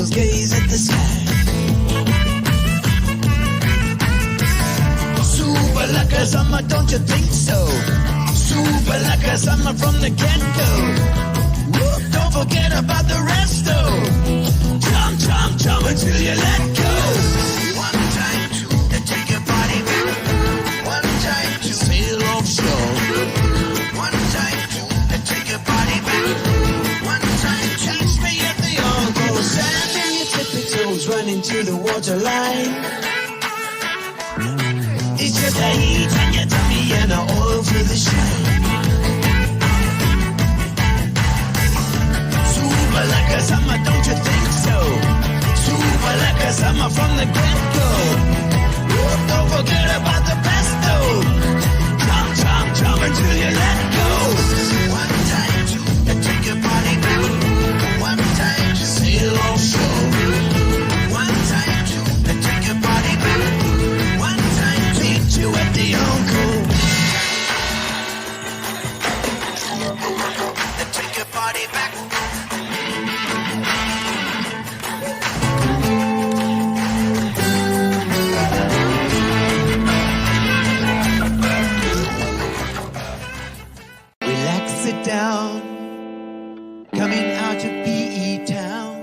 girls gaze at the sky. Super like a summer, don't you think so? Super like a summer from the get-go. Don't forget about the resto. Jump, jump, jump until you let go. One time to take your body back. One time to sail offshore. One time to take your body back. One time to catch me at the Encore. Sand in your tippy toes, running to the waterline. It's just a heat on your tummy and a oil for the shine. Super like a summer, don't you think so? Super like a summer from the get-go. Don't forget about the pesto. Jump, jump, jump until you let go. One time to take your body back. One time to sail offshore. One time to take your body back. One time to meet you at the Encore. Take your body back. Down, coming out of PE town.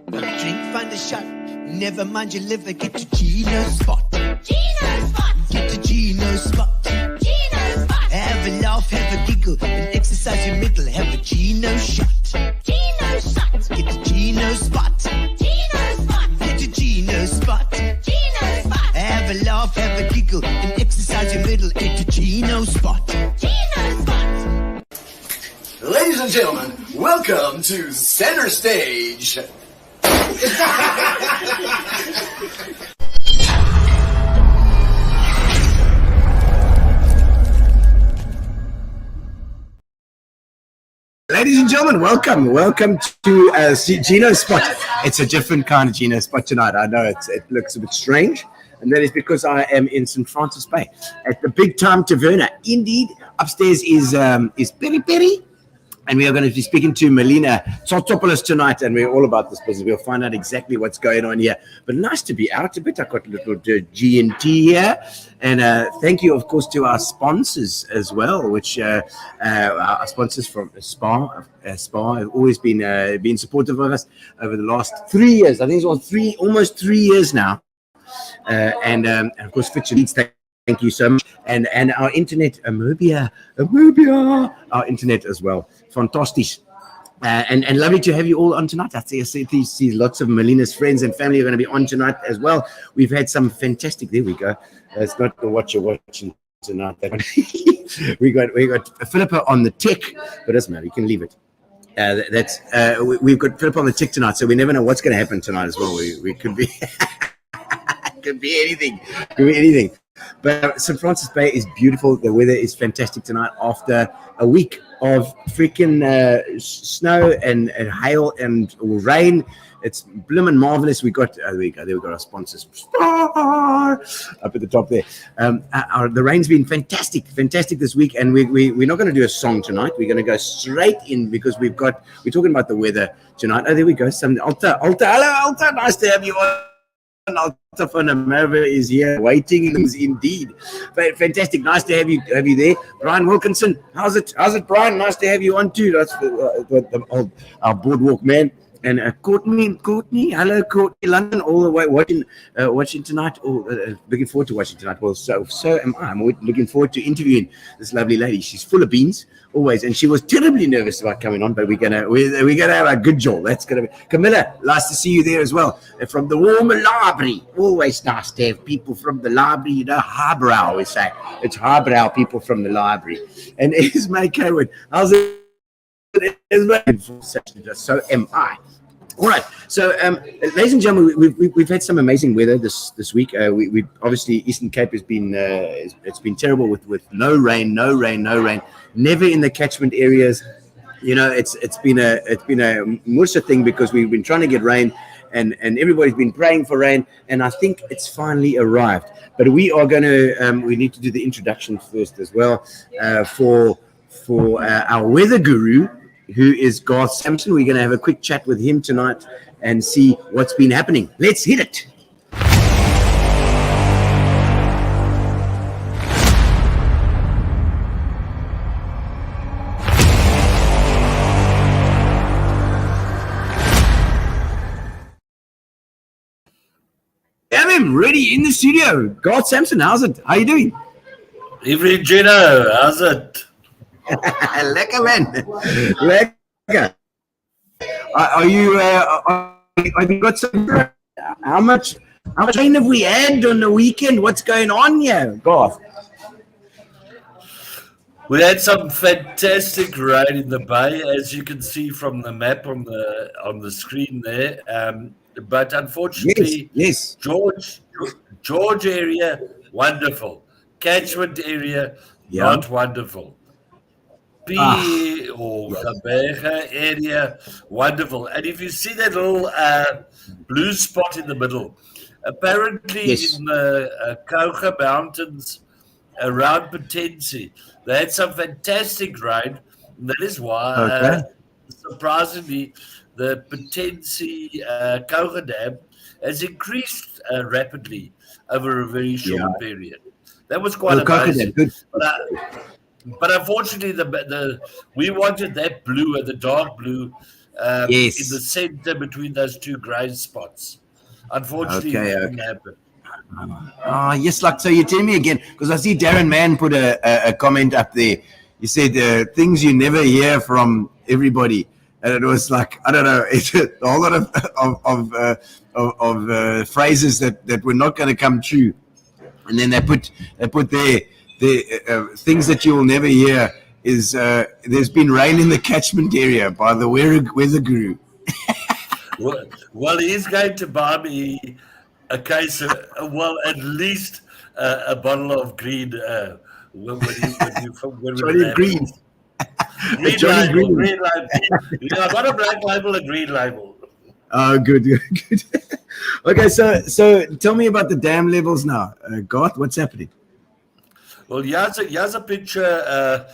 Drink, find a shot. Never mind your liver. Get to Gino's spot. Gino's spot. Get to Gino's spot. Gino's spot. Have a laugh, have a giggle, and exercise your middle. Have a Gino shot. Gino's shot. Get to Gino's spot. Gino's spot. Get to Gino's spot. Gino's spot. Have a laugh, have a giggle, and exercise your middle. Get to Gino's spot. Gino's spot. Ladies and gentlemen, welcome to Center Stage. Ladies and gentlemen, welcome to Gino's spot. It's a different kind of Gino spot tonight. I know it looks a bit strange, and that is because I am in St. Francis Bay at the big time Taverna. Indeed, upstairs is Peri Peri. And we are going to be speaking to Melina Tsiotsiopoulos tonight, and we're all about this business. We'll find out exactly what's going on here. But nice to be out a bit. I've got a little G&T here. And thank you, of course, to our sponsors as well, which our sponsors from Spa have always been supportive of us over the last 3 years. I think it's almost 3 years now. And of course, Fitch Leeds, thank you so much. And our internet, Amobia, our internet as well. Fantastic. And lovely to have you all on tonight. I see lots of Melina's friends and family are going to be on tonight as well. We've had some fantastic, there we go. It's not what you're watching tonight. we got Philippa on the tech, but doesn't matter, you can leave it. We've got Philippa on the tech tonight, so we never know what's going to happen tonight as well. We could be could be anything. But St. Francis Bay is beautiful. The weather is fantastic tonight after a week of freaking snow and hail and rain. It's blooming marvelous. There we go. There we got our sponsors up at the top there. The rain's been fantastic this week, and we're not going to do a song tonight. We're going to go straight in because we're talking about the weather tonight. Oh, there we go. Alta. Hello, Alta. Nice to have you on. Alta van America is here waiting indeed. Fantastic. Nice to have you there. Brian Wilkinson. How's it, Brian? Nice to have you on too. That's our boardwalk man. And Courtney, hello Courtney, London, all the way watching tonight. Looking forward to watching tonight. Well, so am I. I'm looking forward to interviewing this lovely lady. She's full of beans, always, and she was terribly nervous about coming on. But we're gonna have a good job. That's gonna be Camilla. Nice to see you there as well. From the warm library, always nice to have people from the library. You know, highbrow, we say it's highbrow people from the library. And Ismail Kaywood, how's it? So am I. All right. So, ladies and gentlemen, we've had some amazing weather this week. We obviously Eastern Cape has been it's been terrible with no rain, never in the catchment areas. You know, it's been a Musa thing because we've been trying to get rain, and everybody's been praying for rain, and I think it's finally arrived. But we are going to we need to do the introduction first as well for our weather guru, who is Garth Sampson. We're going to have a quick chat with him tonight and see what's been happening. Let's hit it. Have him ready in the studio. God Samson, how's it? How you doing? Evening, Gino. How's it? Lekker, man. Lekker. Are you? Have you got some? How much rain have we had on the weekend? What's going on here, Garth? We had some fantastic rain in the bay, as you can see from the map on the screen there. But unfortunately, yes. George area, wonderful. Catchment area, not wonderful. Or Gabega area, wonderful. And if you see that little blue spot in the middle, apparently in the Kouga Mountains around Potensi, they had some fantastic rain. And that is why, surprisingly, the Potensi Kouga Dam has increased rapidly over a very short period. That was quite amazing. But unfortunately, we wanted that blue and the dark blue in the center between those two grey spots. Unfortunately, it didn't happen. Yes, like so. You tell me again, because I see Darren Mann put a comment up there. He said things you never hear from everybody, and it was like, I don't know, it's a whole lot of phrases that were not going to come true, and then they put there. The things that you will never hear is there's been rain in the catchment area by the weather guru. well, he's going to buy me a case of, at least a bottle of green. Johnny Green. Green label. Yeah, not a black label, a green label. Oh, good. Okay, so tell me about the dam levels now. Garth, what's happening? Well, here's a picture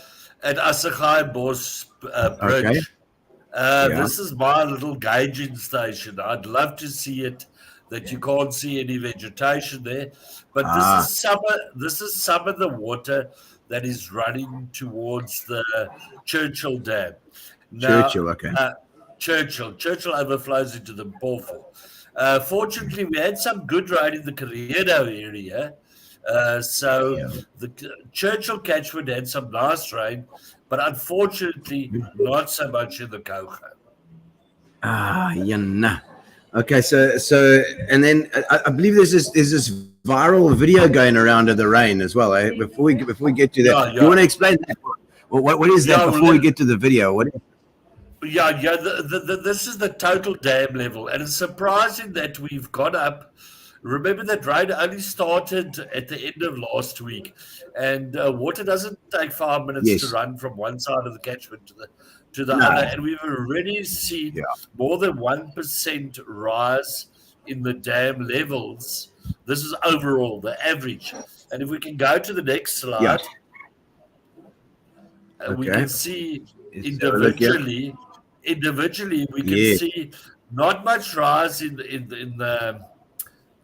at Assegai Bos Bridge. This is my little gauging station. I'd love to see it. That you can't see any vegetation there, but this is some of the water that is running towards the Churchill Dam. Now, Churchill overflows into the Portal. Fortunately, we had some good rain in the Corredo area. The Churchill catchment had some nice rain, but unfortunately not so much in the Kouga. Okay, so and then I believe there's this viral video going around of the rain as well. Before we get to that, you want to explain that? What is that before we get to the video? What? This is the total dam level, and it's surprising that we've gone up. Remember that rain only started at the end of last week, and water doesn't take 5 minutes to run from one side of the catchment to the other, and we've already seen more than 1% rise in the dam levels. This is overall the average, and if we can go to the next slide, we can see individually we can see not much rise in the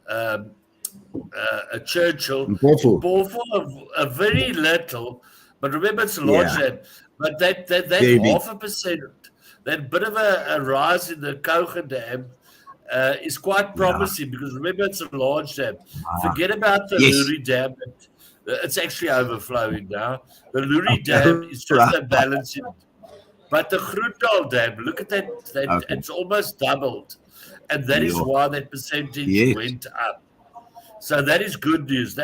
a Churchill, Portuguese, a very little, but remember it's a large dam. But that 0.5%, that bit of a rise in the Kouga Dam is quite promising because remember it's a large dam. Forget about the Luri Dam. It's actually overflowing now. The Luri Dam is just a balancing. But the Groental Dam, look at that, it's almost doubled. And that is why that percentage went up. So that is good news.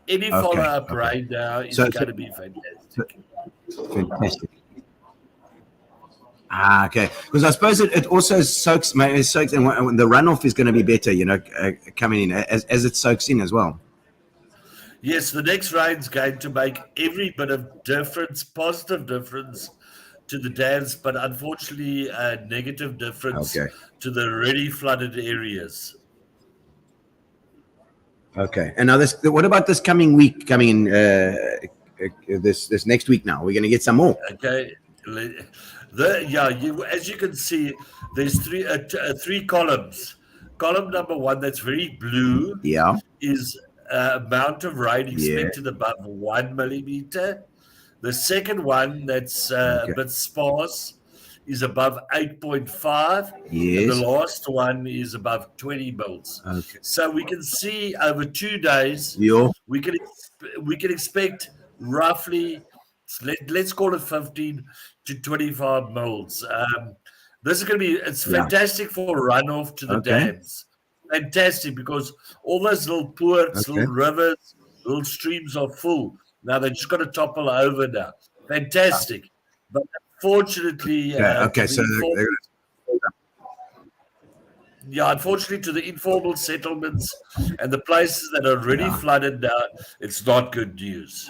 Any follow-up right now is going to be fantastic. Fantastic. Okay. Because I suppose it also soaks, and the runoff is going to be better, coming in as it soaks in as well. Yes, the next rain's going to make every bit of difference, positive difference to the dams, but unfortunately a negative difference to the already flooded areas. Okay. And now what about this coming week, coming in this next week now? We're going to get some more. Okay. As you can see, there's three columns. Column number one, that's very blue, Yeah. is amount of rain expected above 1 millimeter. The second one, that's a bit sparse, is above 8.5. Yes. And the last one is above 20 mils. Okay. So we can see over 2 days, Yeah. we can expect roughly, let's call it 15 to 25 mils. This is going to be, it's fantastic for runoff to the dams. Fantastic, because all those little ports, little rivers, little streams are full. Now they're just going to topple over now. Fantastic. But unfortunately, unfortunately to the informal settlements and the places that are already flooded now, it's not good news.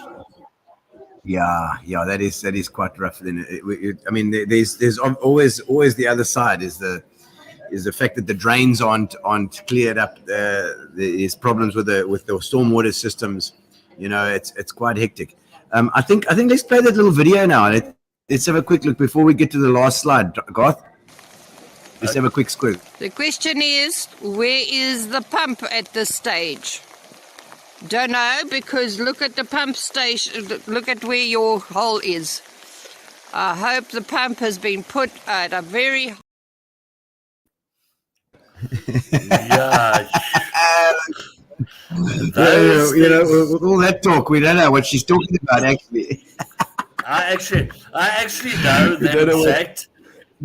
Yeah, that is quite rough. Then I mean, there's always the other side is the fact that the drains aren't cleared up. There's problems with the stormwater systems. You know, it's quite hectic. I think let's play that little video now. Let's have a quick look before we get to the last slide, Garth. Let's have a quick squeeze. The question is, where is the pump at this stage? Don't know, because look at the pump station, look at where your hole is. I hope the pump has been put at a very... You know, with all that talk, we don't know what she's talking about, actually. I actually know that exact.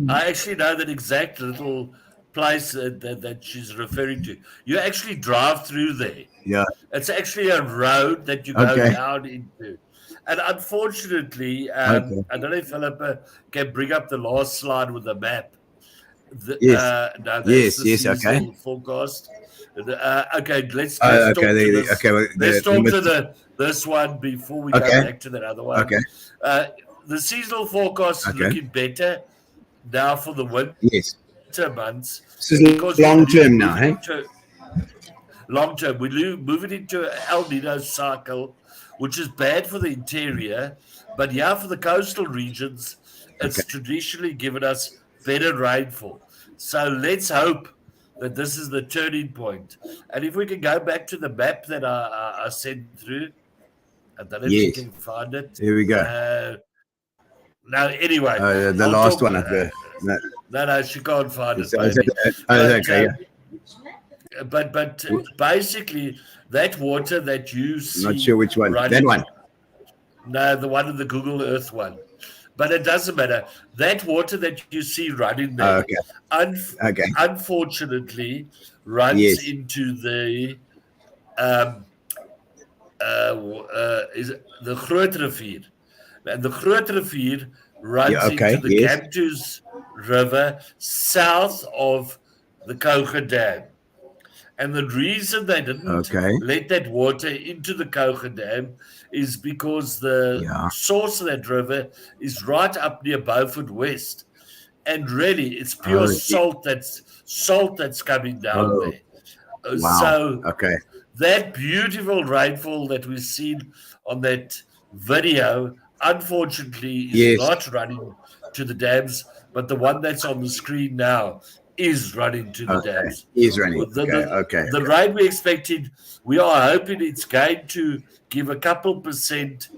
I actually know that exact little place that she's referring to. You actually drive through there. Yeah. It's actually a road that you go down into. And unfortunately, I don't know if Philippa can bring up the last slide with the map. Yes, okay. Forecast. Let's talk to this one before we go back to that other one. Okay. The seasonal forecast is looking better now for the winter months. This is long term now, hey? Long term. We're moving into an El Nino cycle, which is bad for the interior, but for the coastal regions, it's traditionally given us better rainfall. So let's hope that this is the turning point. And if we can go back to the map that I sent through, I don't know if you can find it. Here we go. Now, anyway. The last one. No, she can't find it. But basically, that water that you see. Not sure which one. That one. No, the one in the Google Earth one. But it doesn't matter. That water that you see running there, unfortunately, runs into the Groot Rivier. And the Groot Rivier runs into the Tues River south of the Kouga Dam. And the reason they didn't let that water into the Kouga Dam is because the source of that river is right up near Beaufort West. And really, it's pure salt that's coming down there. Wow. So that beautiful rainfall that we've seen on that video, unfortunately, is not running to the dams, but the one that's on the screen now is running to the dams. Is running. The rain we expected, we are hoping it's going to give a couple %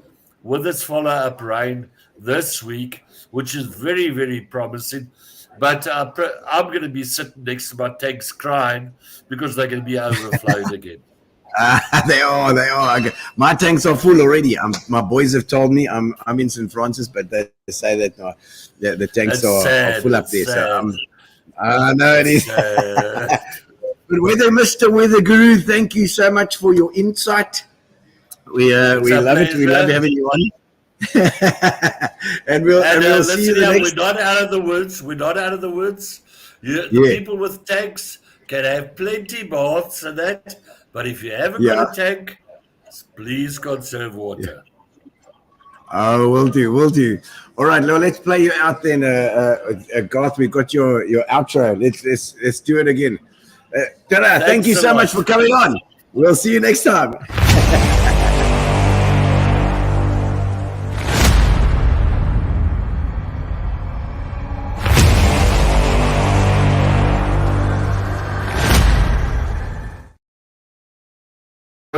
with its follow-up rain this week, which is very, very promising. But I'm going to be sitting next to my tanks crying because they're going to be overflowed again. They are. My tanks are full already. My boys have told me I'm in St. Francis, but they say that the tanks are full up there. So no, it is. But Mr. Weather Guru, thank you so much for your insight. We love it. We love having you on. and we'll see you the next. We're not out of the woods. The people with tanks can have plenty baths and that. But if you haven't got a tank, please conserve water. Oh, will do. All right, let's play you out then, Garth. We've got your outro. Let's do it again. Thank you so much for coming on. We'll see you next time.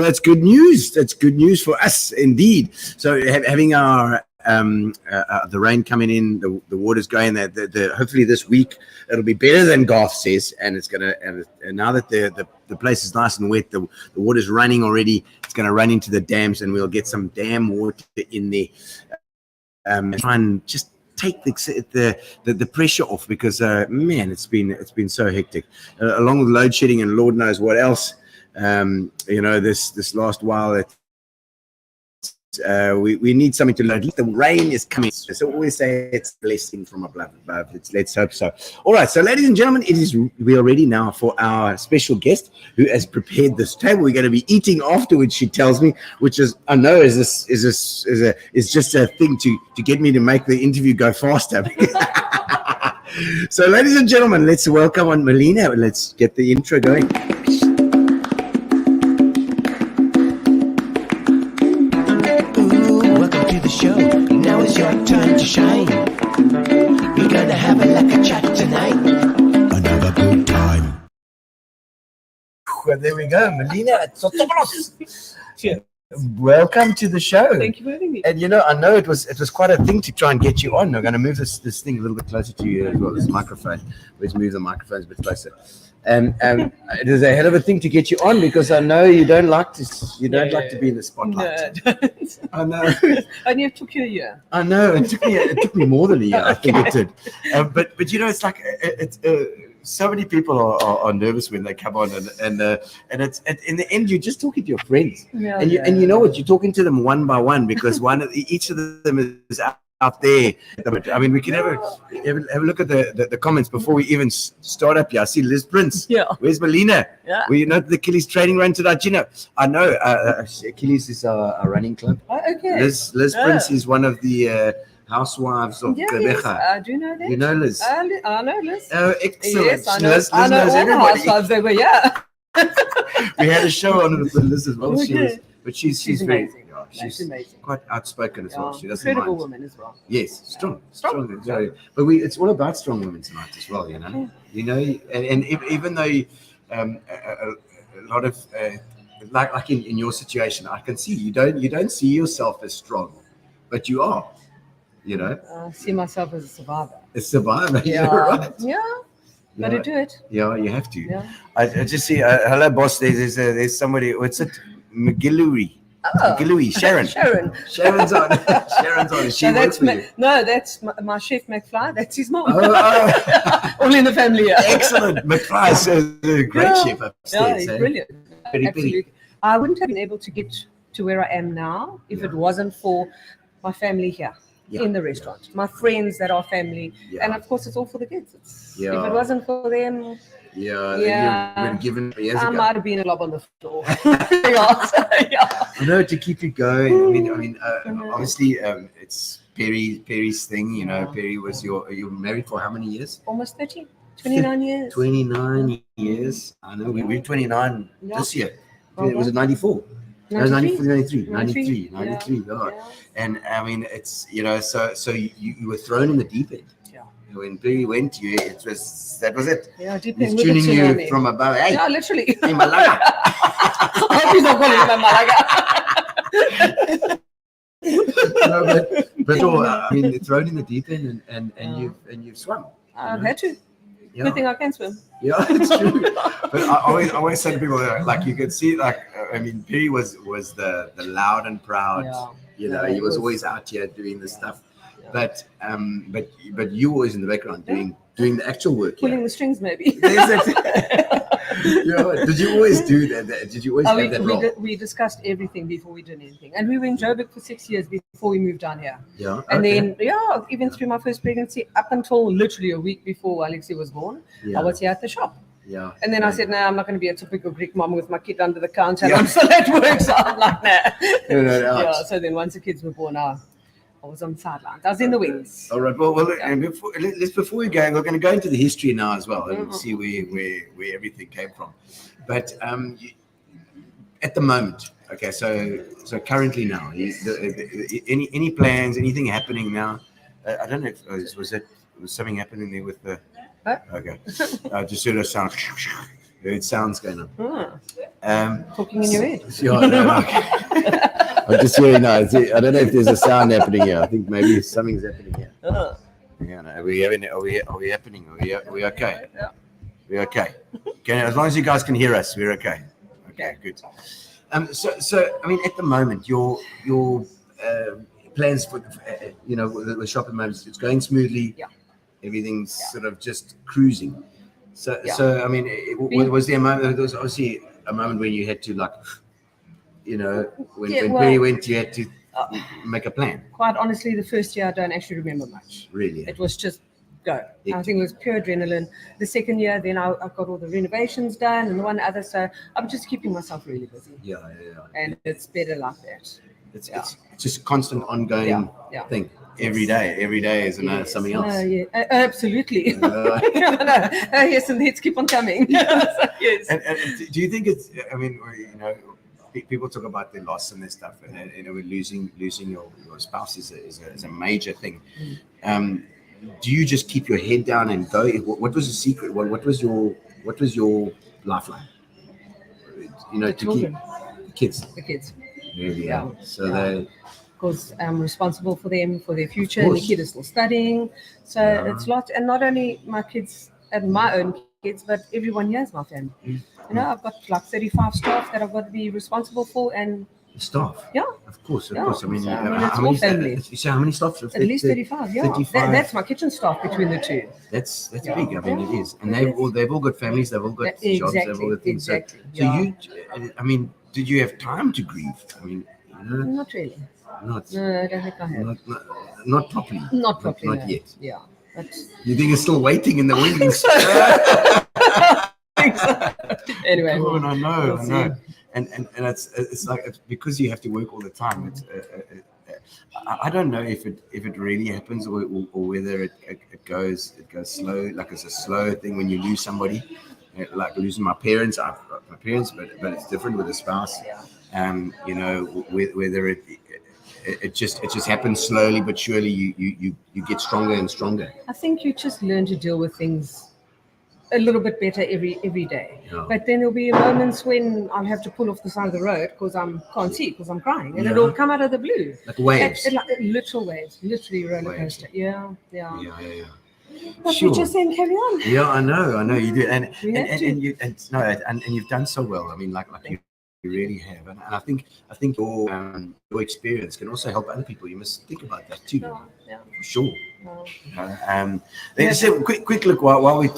Well, that's good news. That's good news for us, indeed. So having our the rain coming in, the water's going. Hopefully this week it'll be better than Garth says, and it's gonna. And now that the place is nice and wet, the water's running already. It's gonna run into the dams, and we'll get some dam water in there. Try and just take the pressure off, because man, it's been so hectic, along with load shedding and Lord knows what else. This last while, we need something to load. The rain is coming, so always say it's a blessing from above. Let's hope so. All right, so ladies and gentlemen, we are ready now for our special guest who has prepared this table. We're going to be eating afterwards, she tells me, which is, I know, is just a thing to get me to make the interview go faster. So ladies and gentlemen, let's welcome on Melina. Let's get the intro going. Show. Now it's your turn to shine. We're gonna have a chat tonight. Another good time. Well, there we go, Melina Tsiotsiopoulos. Welcome to the show. Thank you for having me. And I know it was quite a thing to try and get you on. I'm going to move this thing a little bit closer to you as well. This microphone. Let's move the microphones a bit closer. It is a hell of a thing to get you on, because I know you don't like to be in the spotlight. No, I don't. I know. Only it took you a year. I know. It took me more than a year. I think it did. But it's like so many people are nervous when they come on, and it's in the end you're just talking to your friends, and you know what, you're talking to them one by one, because each of them is out there. I mean, we can have a look at the comments before we even start up here. I see Liz Prince. Yeah. Where's Melina? Yeah. Well, the Achilles training run tonight. Gino. I know Achilles is our running club. Oh, okay. Liz Prince is one of the housewives of Yes, Taverna. I do know that. You know Liz? I know Liz. Oh, excellent. Yes, I know. Liz I know knows all everybody. the housewives over. Yeah. We had a show on with Liz as well. Okay. She's very, amazing. she's amazing. quite outspoken as well. She doesn't Incredible mind. woman as well. Yes, strong. Yeah. But it's all about strong women tonight as well. And even though a lot of like in your situation, I can see you don't see yourself as strong, but you are. I see myself as a survivor. A survivor. Yeah. You're right. Yeah. Gotta do it. Yeah, you have to. Yeah. I just see. Hello, boss. There's somebody. What's it? McGillivray. Oh. McGillivray. Sharon. Sharon's on. Sharon's on. She works for you. No, that's my chef McFly. That's his mom. Oh. All in the family. Yeah. Excellent. McFly's a great chef upstairs. Yeah, he's eh? brilliant. Peri Peri. Absolutely. I wouldn't have been able to get to where I am now if it wasn't for my family here in the restaurant, my friends that are family, and of course it's all for the kids. If it wasn't for them, you were given years I ago. might have been a lob on the floor. You know, to keep you going. I mean, obviously, it's Peri's thing. Peri was you're married for how many years? Almost 30, 29 years. 29 years. I know we're 29 this year. Okay. Was it 94? No, 93. 93. Yeah. And I mean, it's so you were thrown in the deep end. Yeah. When Peri went to you, that was it. Yeah, deep He's end with tuning the you tsunami. from above. Hey, Yeah, literally. hey, Malaga. I hope he's not calling me Malaga. No, I mean, thrown in the deep end, and you've swum. I've had to. Yeah. Good thing I can swim. Yeah, it's true. But I always say to people, like, you could see, like, I mean, Peri was the loud and proud. Yeah. He was always out here doing this stuff. But you were always in the background doing the actual work. Pulling the strings, maybe. There's it. Did you always do that? Did you always have that role? We discussed everything before we did anything. And we were in Joburg for 6 years before we moved down here. Yeah. And then, even through my first pregnancy, up until literally a week before Alexei was born, I was here at the shop. Yeah. And then I said, no, I'm not going to be a typical Greek mom with my kid under the counter. And I'm still at work, so I'm like, nah. So then once the kids were born, I was on the sidelines. I was in the wings. All right. Well, and before we go, we're going to go into the history now as well, and see where everything came from. But at the moment, okay. So currently now, any plans? Anything happening now? I don't know. Was something happening there with the? Huh? Okay. I just heard a sound. Heard sounds going on. Talking in your head. Yeah, no, okay. I'm just hearing now. I don't know if there's a sound happening here. I think maybe something's happening here. Yeah, no, are we happening? Are we happening? Are we okay? Yeah. We're okay. Okay, as long as you guys can hear us, we're okay. Okay, good. So I mean, at the moment, your plans for the shop at the moment, it's going smoothly. Yeah. Everything's sort of just cruising. So I mean, was there a moment? There was obviously a moment when you had to when Peri went, you had to make a plan. Quite honestly, the first year I don't actually remember much. Really? It was just go. I think it was pure adrenaline. The second year, then I got all the renovations done and one other. So I'm just keeping myself really busy. Yeah. And it's better like that. It's just a constant ongoing thing. Every day is another something else. Absolutely. Yes, and the hits keep on coming. Yes. And do you think it's? I mean, people talk about their loss and their stuff, and losing your spouse is a major thing. Do you just keep your head down and go? What was the secret? What was your lifeline? To children. Keep The kids. Really, Yeah. So they. Because I'm responsible for them, for their future, and the kid is still studying. So it's and not only my kids and my own kids, but everyone here is my family. I've got like 35 staff that I've got to be responsible for, and staff. Yeah. Of course. I mean, it's all family. You say how many staff? At least 35. Yeah. 35. That's my kitchen staff between the two. That's big. I mean, it is, and they've all got families. They've all got jobs. They've all got things. Exactly. So you, I mean, did you have time to grieve? I mean, not really. No, I don't think I have. Not properly. Not properly. Not yet. Yeah. But you think it's still waiting in the wings? Anyway. Oh, I know. And it's like because you have to work all the time. It's I don't know if it really happens or whether it goes slow. Like it's a slow thing when you lose somebody. Like losing my parents, but it's different with a spouse. Whether it just happens slowly but surely. You get stronger and stronger. I think you just learn to deal with things a little bit better every day. Yeah. But then there'll be moments when I'll have to pull off the side of the road because I can't see because I'm crying, and it'll come out of the blue. Like waves. Like literal waves, literally roller coaster. Yeah. But Sure. we just then carry on. Yeah, I know you do, and you've done so well. I mean, like you really have, and I think your experience can also help other people. You must think about that too. Yeah. For sure. Let's have a quick look while we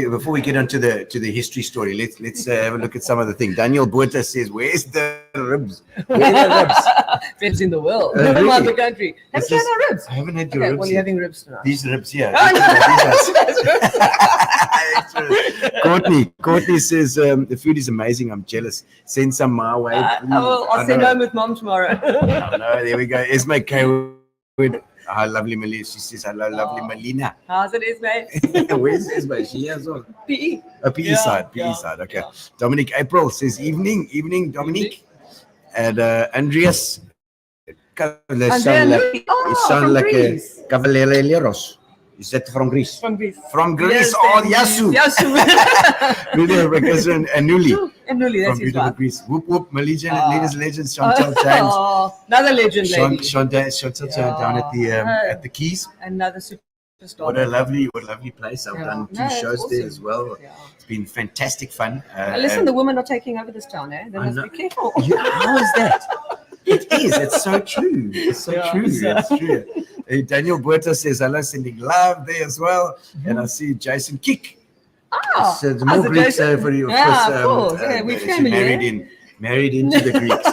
before we get onto the history story. Let's have a look at some of the things. Daniel Botha says, "Where's the ribs? Where are the ribs? Ribs in the world, Really? around the country. Have you had our ribs? I haven't had your Okay, ribs. well, you're having ribs tonight. These ribs here. That's Courtney says the food is amazing. I'm jealous. Send some my way. I'll send home with mom tomorrow. No, there we go. Esme Kaywood. Hi, lovely Melina. She says, hello, lovely Melina. How's it, Esme? Where's Esme? She has on PE. PE side. Okay. Yeah. Dominic April says, evening, Dominic. And Andreas. You sound like a Cavalleros. Is that from Greece? From Greece. From Greece. Yes, Yasu. Video because and Nuli. And Nuli, that's From his beautiful wife. Greece. Whoop, Malaysia's legend, Chantal James. Another legend lady. Chantal down at the Keys. Another superstar. What a lovely place. I've done 2 shows awesome. there as well. Yeah. It's been fantastic fun. Listen, the women are taking over this town, eh? They must be careful. How is that? It is. It's so true. It's so true. It's true. Daniel Botha says, hello, sending love there as well. And I see Jason Kick. So the more Greeks for you, of course. We're she family. married into the Greeks.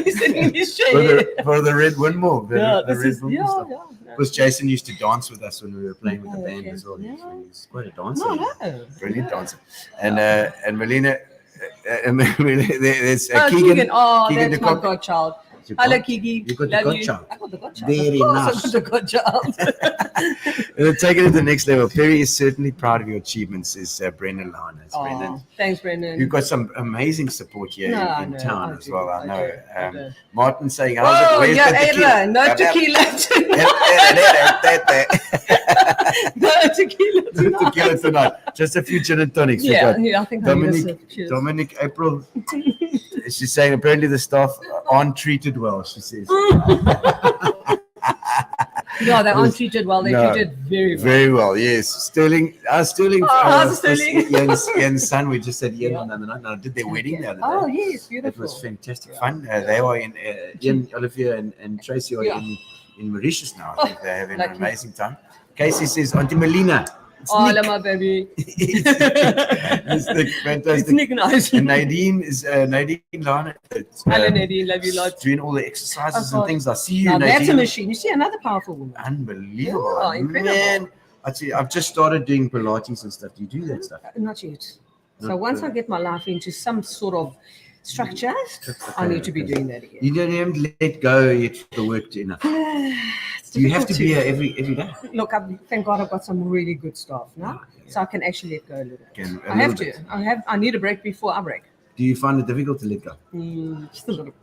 He's sitting in his chair. For the Red Windmill. Yeah. Because Jason used to dance with us when we were playing with the band as well. He's quite a dancer. No. Brilliant dancer. And Melina, there's Keegan. Keegan Oh, the that's my cock. godchild. Hello, Kiki. You got the Love godchild. I got the godchild. Very of course, nice. I got the godchild. It'll take it to the next level. Perry is certainly proud of your achievements, says Brendan Lana. Oh, thanks, Brendan. You've got some amazing support here in town as well, I know. I do. Martin saying, how's it? Oh, Where's yeah, the tequila? Ava, no tequila tonight. No tequila No tonight. tequila tonight. Just a few gin and tonics. We've got I think I need a cheers. Dominic, April. She's saying apparently the staff aren't treated well, she says. No, they aren't treated well. They're No. treated very well. Very well, yes. Sterling. Sterling. how's Sterling? Ian's son. We just had Ian on the other night. I did their wedding the other day. Oh, yes, It beautiful. was fantastic fun. They are in Ian, Olivia, and Tracy are in Mauritius now. I think they're having an lucky. amazing time. Casey says, Auntie Melina. It's Oh, Nick. my baby. It's Nick, It's fantastic. Nick nice. And Nadine is Nadine Lana. Hello, Nadine. Love you lots. Doing all the exercises Oh, and things. I see you, Now, Nadine. that's a machine. You see, another powerful woman. Unbelievable. Yeah, incredible. Man, I've just started doing Pilates and stuff. Do you do that stuff? Not yet. So Not once yet. I get my life into some sort of structure, I need to be doing that again. You don't have to let go yet for the work enough. It's Do you have to be difficult here every day? Look, thank God I've got some really good staff now, so I can actually let go a little bit. Can- a I have little to. I need a break before I break. Do you find it difficult to let go? Just a little bit.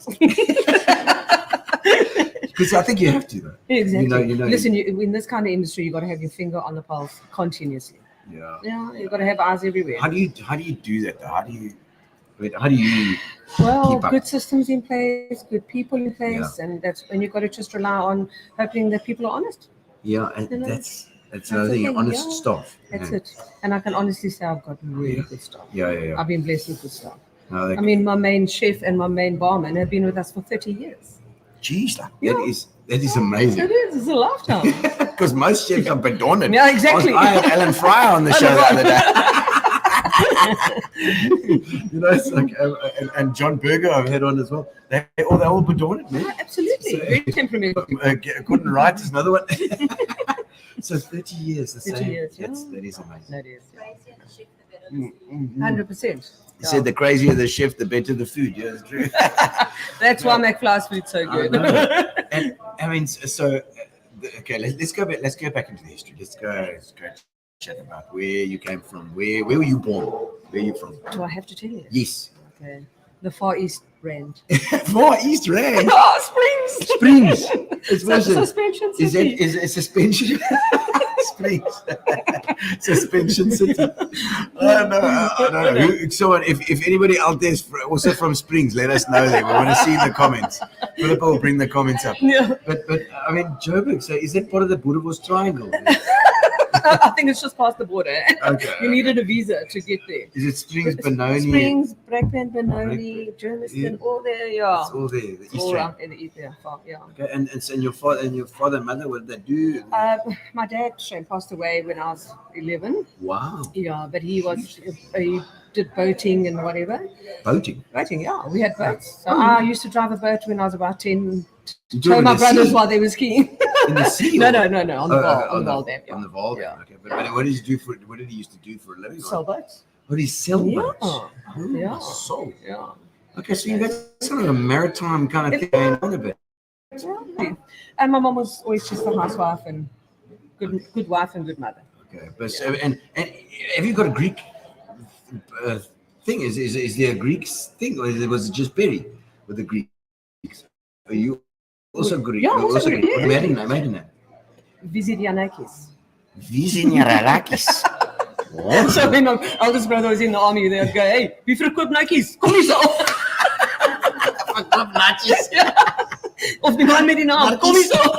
Because I think you have to, though. Exactly. You know. Listen, in this kind of industry, you got to have your finger on the pulse continuously. Yeah. Yeah, you got to have eyes everywhere. How do you do that, though? How do you? Well, keep up? good systems in place, good people in place, and that's when you've got to just rely on hoping that people are honest. Yeah, and You know, that's that's another the thing. thing, Honest yeah. staff. That's yeah. it. And I can honestly say I've got really good staff. Yeah. I've been blessed with good staff. No, I mean, my main chef and my main barman have been with us for 30 years. geez, that Yeah. is amazing. It is. It's a lifetime. Because most chefs are bedorned. Yeah, exactly. I had Alan Fryer on the show the other day. It's like, and John Berger I've had on as well. They're all bedorned, man. Yeah, absolutely. So- Very temperamental. Gordon Wright is another one. So 30 years. 30 years, yeah. That is amazing. That is. Mm. 100%. He said the crazier the chef, the better the food. Yeah, that's true. That's why McFly's food's so I good. know. And I mean, so okay, let's go back. Let's go back into the history. Let's go chat about where you came from. Where were you born? Where are you from? Do I have to tell you? Yes. Okay. The Far East Rand. Far East Rand. Oh, Springs. Springs. It's Suspension Is City. it a suspension? Springs. Suspension City. I don't know. Someone, if anybody out there is also from Springs, let us know there. We want to see in the comments. Philippa will bring the comments up. Yeah. But I mean, Joburg, so is that part of the Boerewors Triangle? I think it's just past the border. Okay. You needed a visa to get there. Is it Springs, Benoni? Springs, Brakpan, Benoni, Germiston, all there, yeah. It's all there, the East All Rand. around in the east, yeah. Far, yeah. Okay, and your father and mother, what did they do? My dad passed away when I was 11. Wow. Yeah, but he did boating and whatever. Boating. Boating, yeah. We had boats. So I used to drive a boat when I was about 10. Did you Show in my the brothers sea? while they were skiing. In the sea? No, or- on the Val, on the Val Dam. On the Val Dam. Yeah. Okay, but what did he do for? What did he used to do for a living? Sell boats. What did he sell Yeah. boats? Oh, Yeah. sold. Yeah. Okay, so you got sort of a maritime kind of thing going on a bit. Exactly. And my mom was always just a housewife and good wife and good mother. Okay, but so, and have you got a Greek thing? Is there a Greek thing, or was it just Peri with the Greeks? Are you also Greek? Yeah, I'm also Greek, yeah. Maiden name. Vizidianakis. Vizignaralakis. So when my eldest brother was in the army, they would go, hey, wie verkoop netjies? Kom hier zo. Ja. Of die man met die naam, kom hier zo.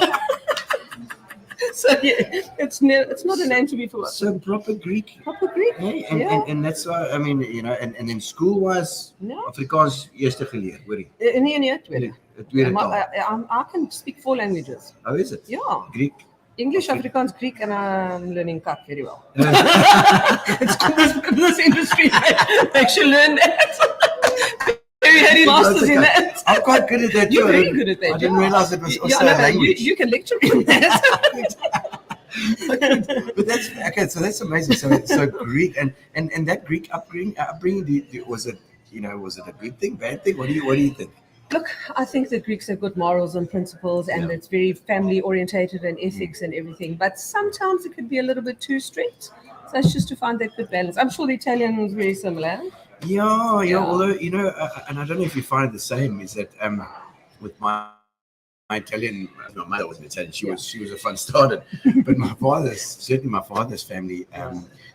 So yeah, it's not a name to be forgotten. So proper Greek. Proper Greek. Hey, Yeah. and that's why, I mean, and then school-wise, Ja. Afrikaans eerste geleerd, hoor jy? Nee, tweede. Het tweede taal. I can speak 4 languages. How is it? Yeah. Greek. English, Afrikaans, Greek, and I'm learning Kak very well. Uh, It's this industry makes you learn that. Very heady masters in that. I'm quite good at that. You're too. very good at that. I didn't yeah. realize it was also Yeah, a language. you can lecture in that. But that's okay. So that's amazing. So Greek and that Greek upbringing, was it a good thing, bad thing? What do you think? Look, I think the Greeks have good morals and principles, and it's very family orientated and ethics and everything. But sometimes it can be a little bit too strict. So it's just to find that good balance. I'm sure the Italian is very similar. Yeah. Although and I don't know if you find it the same. Is that with my Italian, my mother wasn't Italian. She was a fun starter, but my father's family.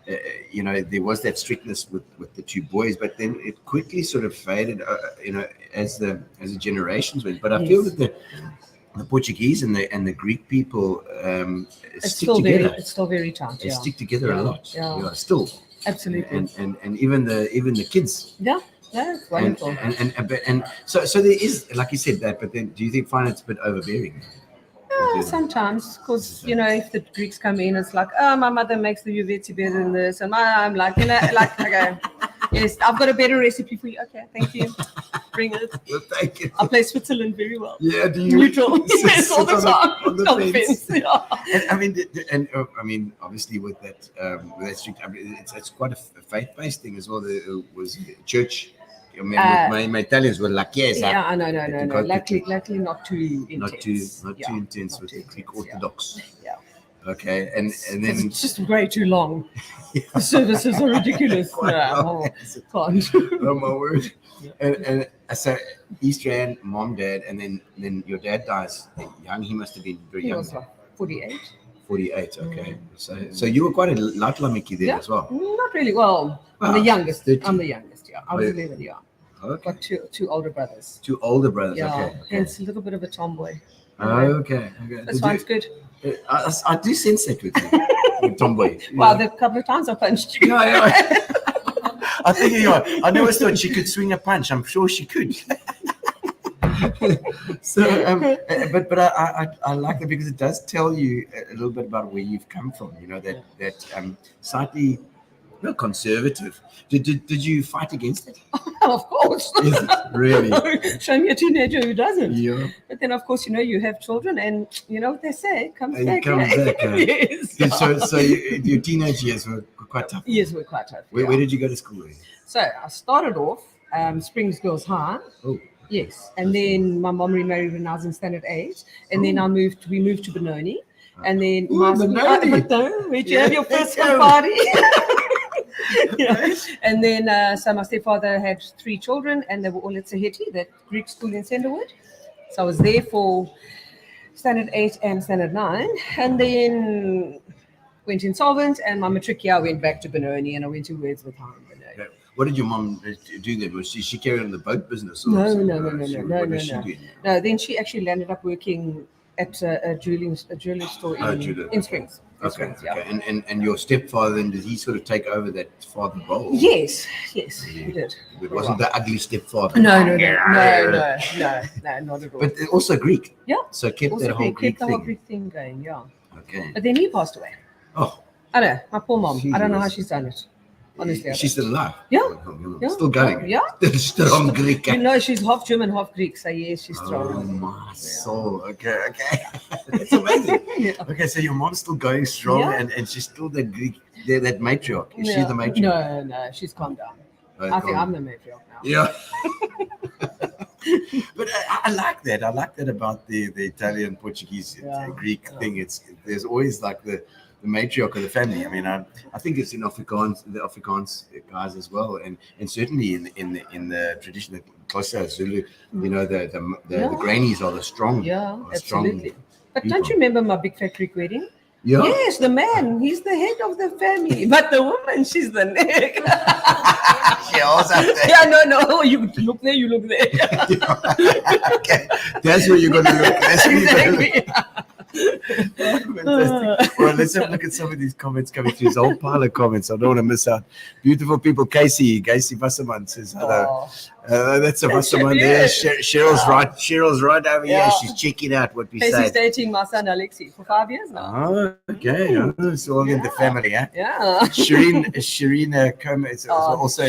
There was that strictness with the two boys, but then it quickly sort of faded. As the generations went. But I feel that the Portuguese and the Greek people stick together. It's still very tight. They stick together a lot. Yeah. Still. Absolutely. And even the kids. Yeah. That's wonderful. And so there is, like you said, that. But then, do you find it's a bit overbearing? Sometimes, because if the Greeks come in, it's like, oh, my mother makes the uveti better than this, and I'm like, okay, yes, I've got a better recipe for you. Okay, thank you, bring it. Well, thank you. I play Switzerland very well. Yeah, do you? Neutral, yes, all the time. On the fence. Yeah. And I mean, obviously with that strict, it's quite a faith-based thing as well. There was church. I mean, my Italians were like, yes. Yeah, no. Luckily, not too intense. Not too intense with the Greek Orthodox. Yeah. Okay, and then it's just way too long. The services are ridiculous. Can't. Oh my word! And so Easter and mom, dad, and then your dad dies young. He must have been very young. He was like 48. 48. Okay, so you were quite a latlamiki there as well. Not really. Well, I'm the youngest. 30. I'm the youngest. Yeah, I was 11. Yeah. Okay. Got two older brothers. Two older brothers. Yeah. Okay. Hence a little bit of a tomboy. Okay. This one's good. I do sense that with you, tomboy. Well, the couple of times I punched you. Yeah. I think I never thought she could swing a punch. I'm sure she could. So, but I like that because it does tell you a little bit about where you've come from. That slightly conservative. Did you fight against it? Of course. Is it really? Show me a teenager who doesn't. Yeah. But then, of course, you have children, and you know what they say, it comes back. Yes. So your teenage years were quite tough. Years were quite tough. Where did you go to school? So I started off Springs Girls High. Oh. Yes, and then my mom remarried when I was in standard 8, and then we moved to Benoni, and then Benoni, where'd you have your first party? And then so my stepfather had 3 children, and they were all at Saheti, that Greek school in Senderwood. So I was there for standard 8 and standard 9, and then went insolvent, and my matric year I went back to Benoni, and I went to Wordsworth High in Benoni. What did your mom do then? Was she carried on the boat business? Or No. No, then she actually landed up working at a jewelry store in Springs. Okay. And your stepfather then, did he sort of take over that father role? Yes, he did. It wasn't the ugly stepfather. No, not at all. But also Greek. Yeah. So kept also that whole Greek thing. the whole Greek thing going, yeah. Okay. But then he passed away. Oh. I know, my poor mom. I don't know how she's done it. Honestly, she's still alive. Yeah. Still going. Yeah. Strong Greek. She's half German, half Greek. So yes, she's strong. Oh my soul. Okay. That's amazing. Okay, so your mom's still going strong, and she's still the Greek, that matriarch. Is she the matriarch? No, she's calmed down. I think I'm the matriarch now. Yeah. But I like that. I like that about the Italian, Portuguese, Greek thing. There's always like the matriarch of the family. I mean, I think it's in the Afrikaans guys as well, and certainly in the tradition of Xhosa, Zulu, the grannies are the strong. Yeah, absolutely. But people. Don't you remember my big fat Greek wedding? Yeah. Yes, the man, he's the head of the family, but the woman, she's the neck. She also there. Yeah, no, you look there, you look there. Okay, that's where you're going to look. That's where exactly. You're gonna look. Fantastic. Well, let's have a look at some of these comments coming through. There's a whole pile of comments. I don't want to miss out. Beautiful people. Casey Wasserman says hello. That's a Wasserman there. Cheryl's right over here. She's checking out what we say. Casey's dating my son Alexi for 5 years now. Oh, okay. It's all in the family, huh? Yeah. Shireen Comer. It's also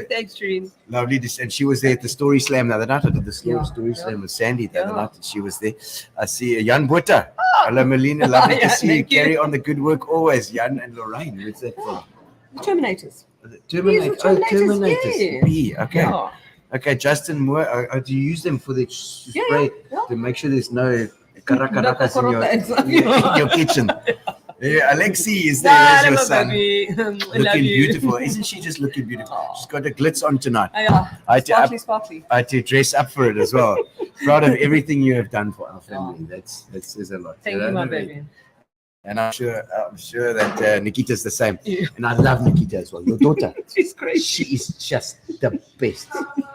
thanks, Shireen. Lovely. And she was there at the Story Slam the other night. I did the Story Slam with Sandy the other night, and she was there. I see Jan Butter. Hello, Melina. Lovely to see you. Carry on the good work always. Jan and Lorraine. What's that from? Terminators. Terminators. Terminators. B. Okay. Yeah. Okay, Justin Moore, do you use them for the spray yeah. to make sure there's no karakaras No in your kitchen? Yeah, Alexi is there. There's your son. Baby. I love Looking you. beautiful. Isn't she just looking beautiful? She's got the glitz on tonight. Yeah, I had to sparkly. I had to dress up for it as well. Proud of everything you have done for our family. That says a lot. Thank you, my baby. And I'm sure that Nikita's the same. Yeah. And I love Nikita as well. Your daughter. She's great. She is just the best.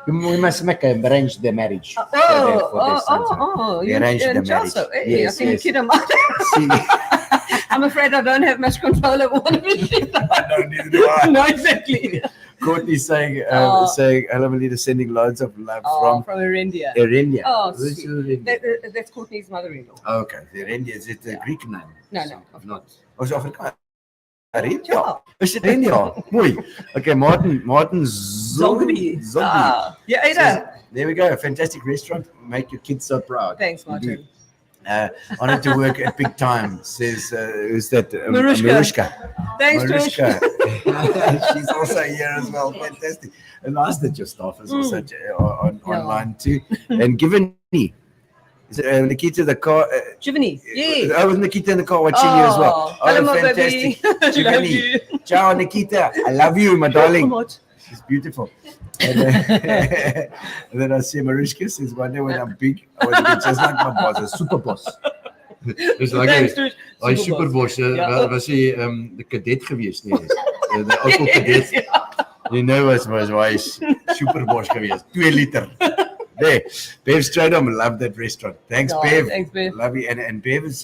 We must arrange the marriage. You arrange the marriage. Hey, I think you I'm afraid I don't have much control over one of it. No, neither do I. No, exactly. Courtney's saying, hello, Melina, sending loads of love from Erendia. Erendia. Oh, where's sweet. That's Courtney's mother-in-law. Okay, Erendia, is it a Greek name? No. Not. Oh, is it Afrikaans? Erendia. Is it Erendia? Mooi. Okay, Martin Zombie. Yeah, Ada. There we go. A fantastic restaurant. Make your kids so proud. Thanks, Martin. Honored to work at Big Time, says, who's that? Marushka. Thanks, Marushka. She's also here as well. Fantastic. And nice that your staff is also online too. And Giveni. Is it Nikita the car? Giveni, yeah. I was Nikita in the car watching you as well. Hello, my fantastic. baby. Love you. Ciao, Nikita. I love you, my darling. So much. She's beautiful. And then I see Marushka says, one day when I'm big, I want to be just like my boss, a super boss. Dus hy superbos, was hy die cadet geweest nie. Die ou cadet. You know was hy superbos geweest. 2 liter. There. Bev Stradom, love that restaurant. Thanks, Bev. Thanks, Bev. Love you. And Bev's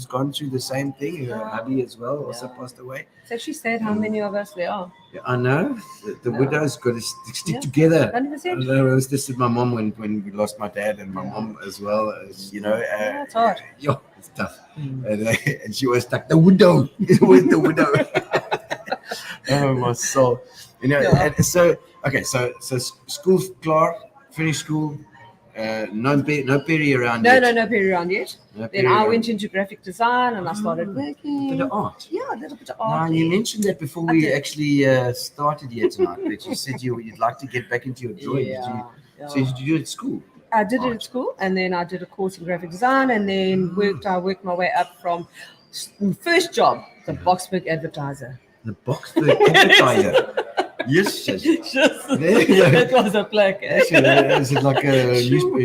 gone through the same thing. Her hubby as well also passed away. It's actually sad how many of us there are. Yeah, I know. The widow's got to stick together. 100%. I was this with my mom when we lost my dad, and my mom as well. Yeah, it's hard. Yeah, it's tough. And she was stuck. The widow. It was the widow. Oh, my soul. And so school klaar. Finish school, no Peri around yet. No Peri around yet. Then I went into graphic design and I started working. Bit of art. Yeah, a little bit of art. Now, you mentioned that before we actually started here tonight, that you said you'd like to get back into your drawing. So did you do it at school? I did it at school, and then I did a course in graphic design, and then I worked my way up from first job, the Boksburg advertiser. The Boksburg advertiser. Yes. That was a plaque. Actually, is it like a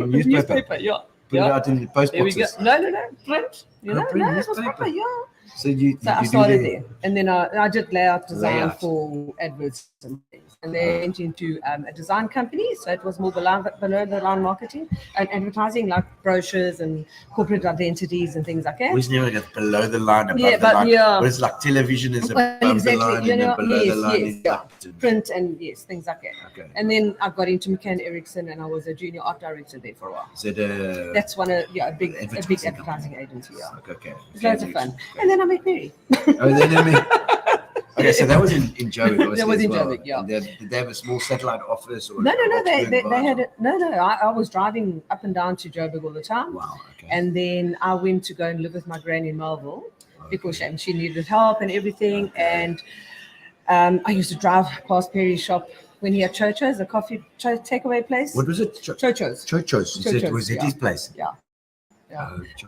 newspaper? Yeah. Put it out in the post boxes. No, print. Print it was proper, yeah. So I started there, and then I did layout design for adverts and things. And then went into a design company, so it was more below the line marketing and advertising, like brochures and corporate identities and things like that. We never get below the line, above the line. But it's like television is above the line, and then below the line is print and things like that. Okay. And then I got into McCann Erickson, and I was a junior art director there for a while. Is it That's a big advertising agency. Yeah. Okay. It's loads of fun. And then I met Peri. Okay, so that was in Joburg. That was in Joburg, yeah. Did they have a small satellite office? Or No. They had it. No. I was driving up and down to Joburg all the time. Wow. Okay. And then I went to go and live with my granny in Melville because she needed help and everything. Okay. And I used to drive past Peri's shop when he had Chocho's, a coffee takeaway place. What was it? Chocho's. Was it his place? Yeah.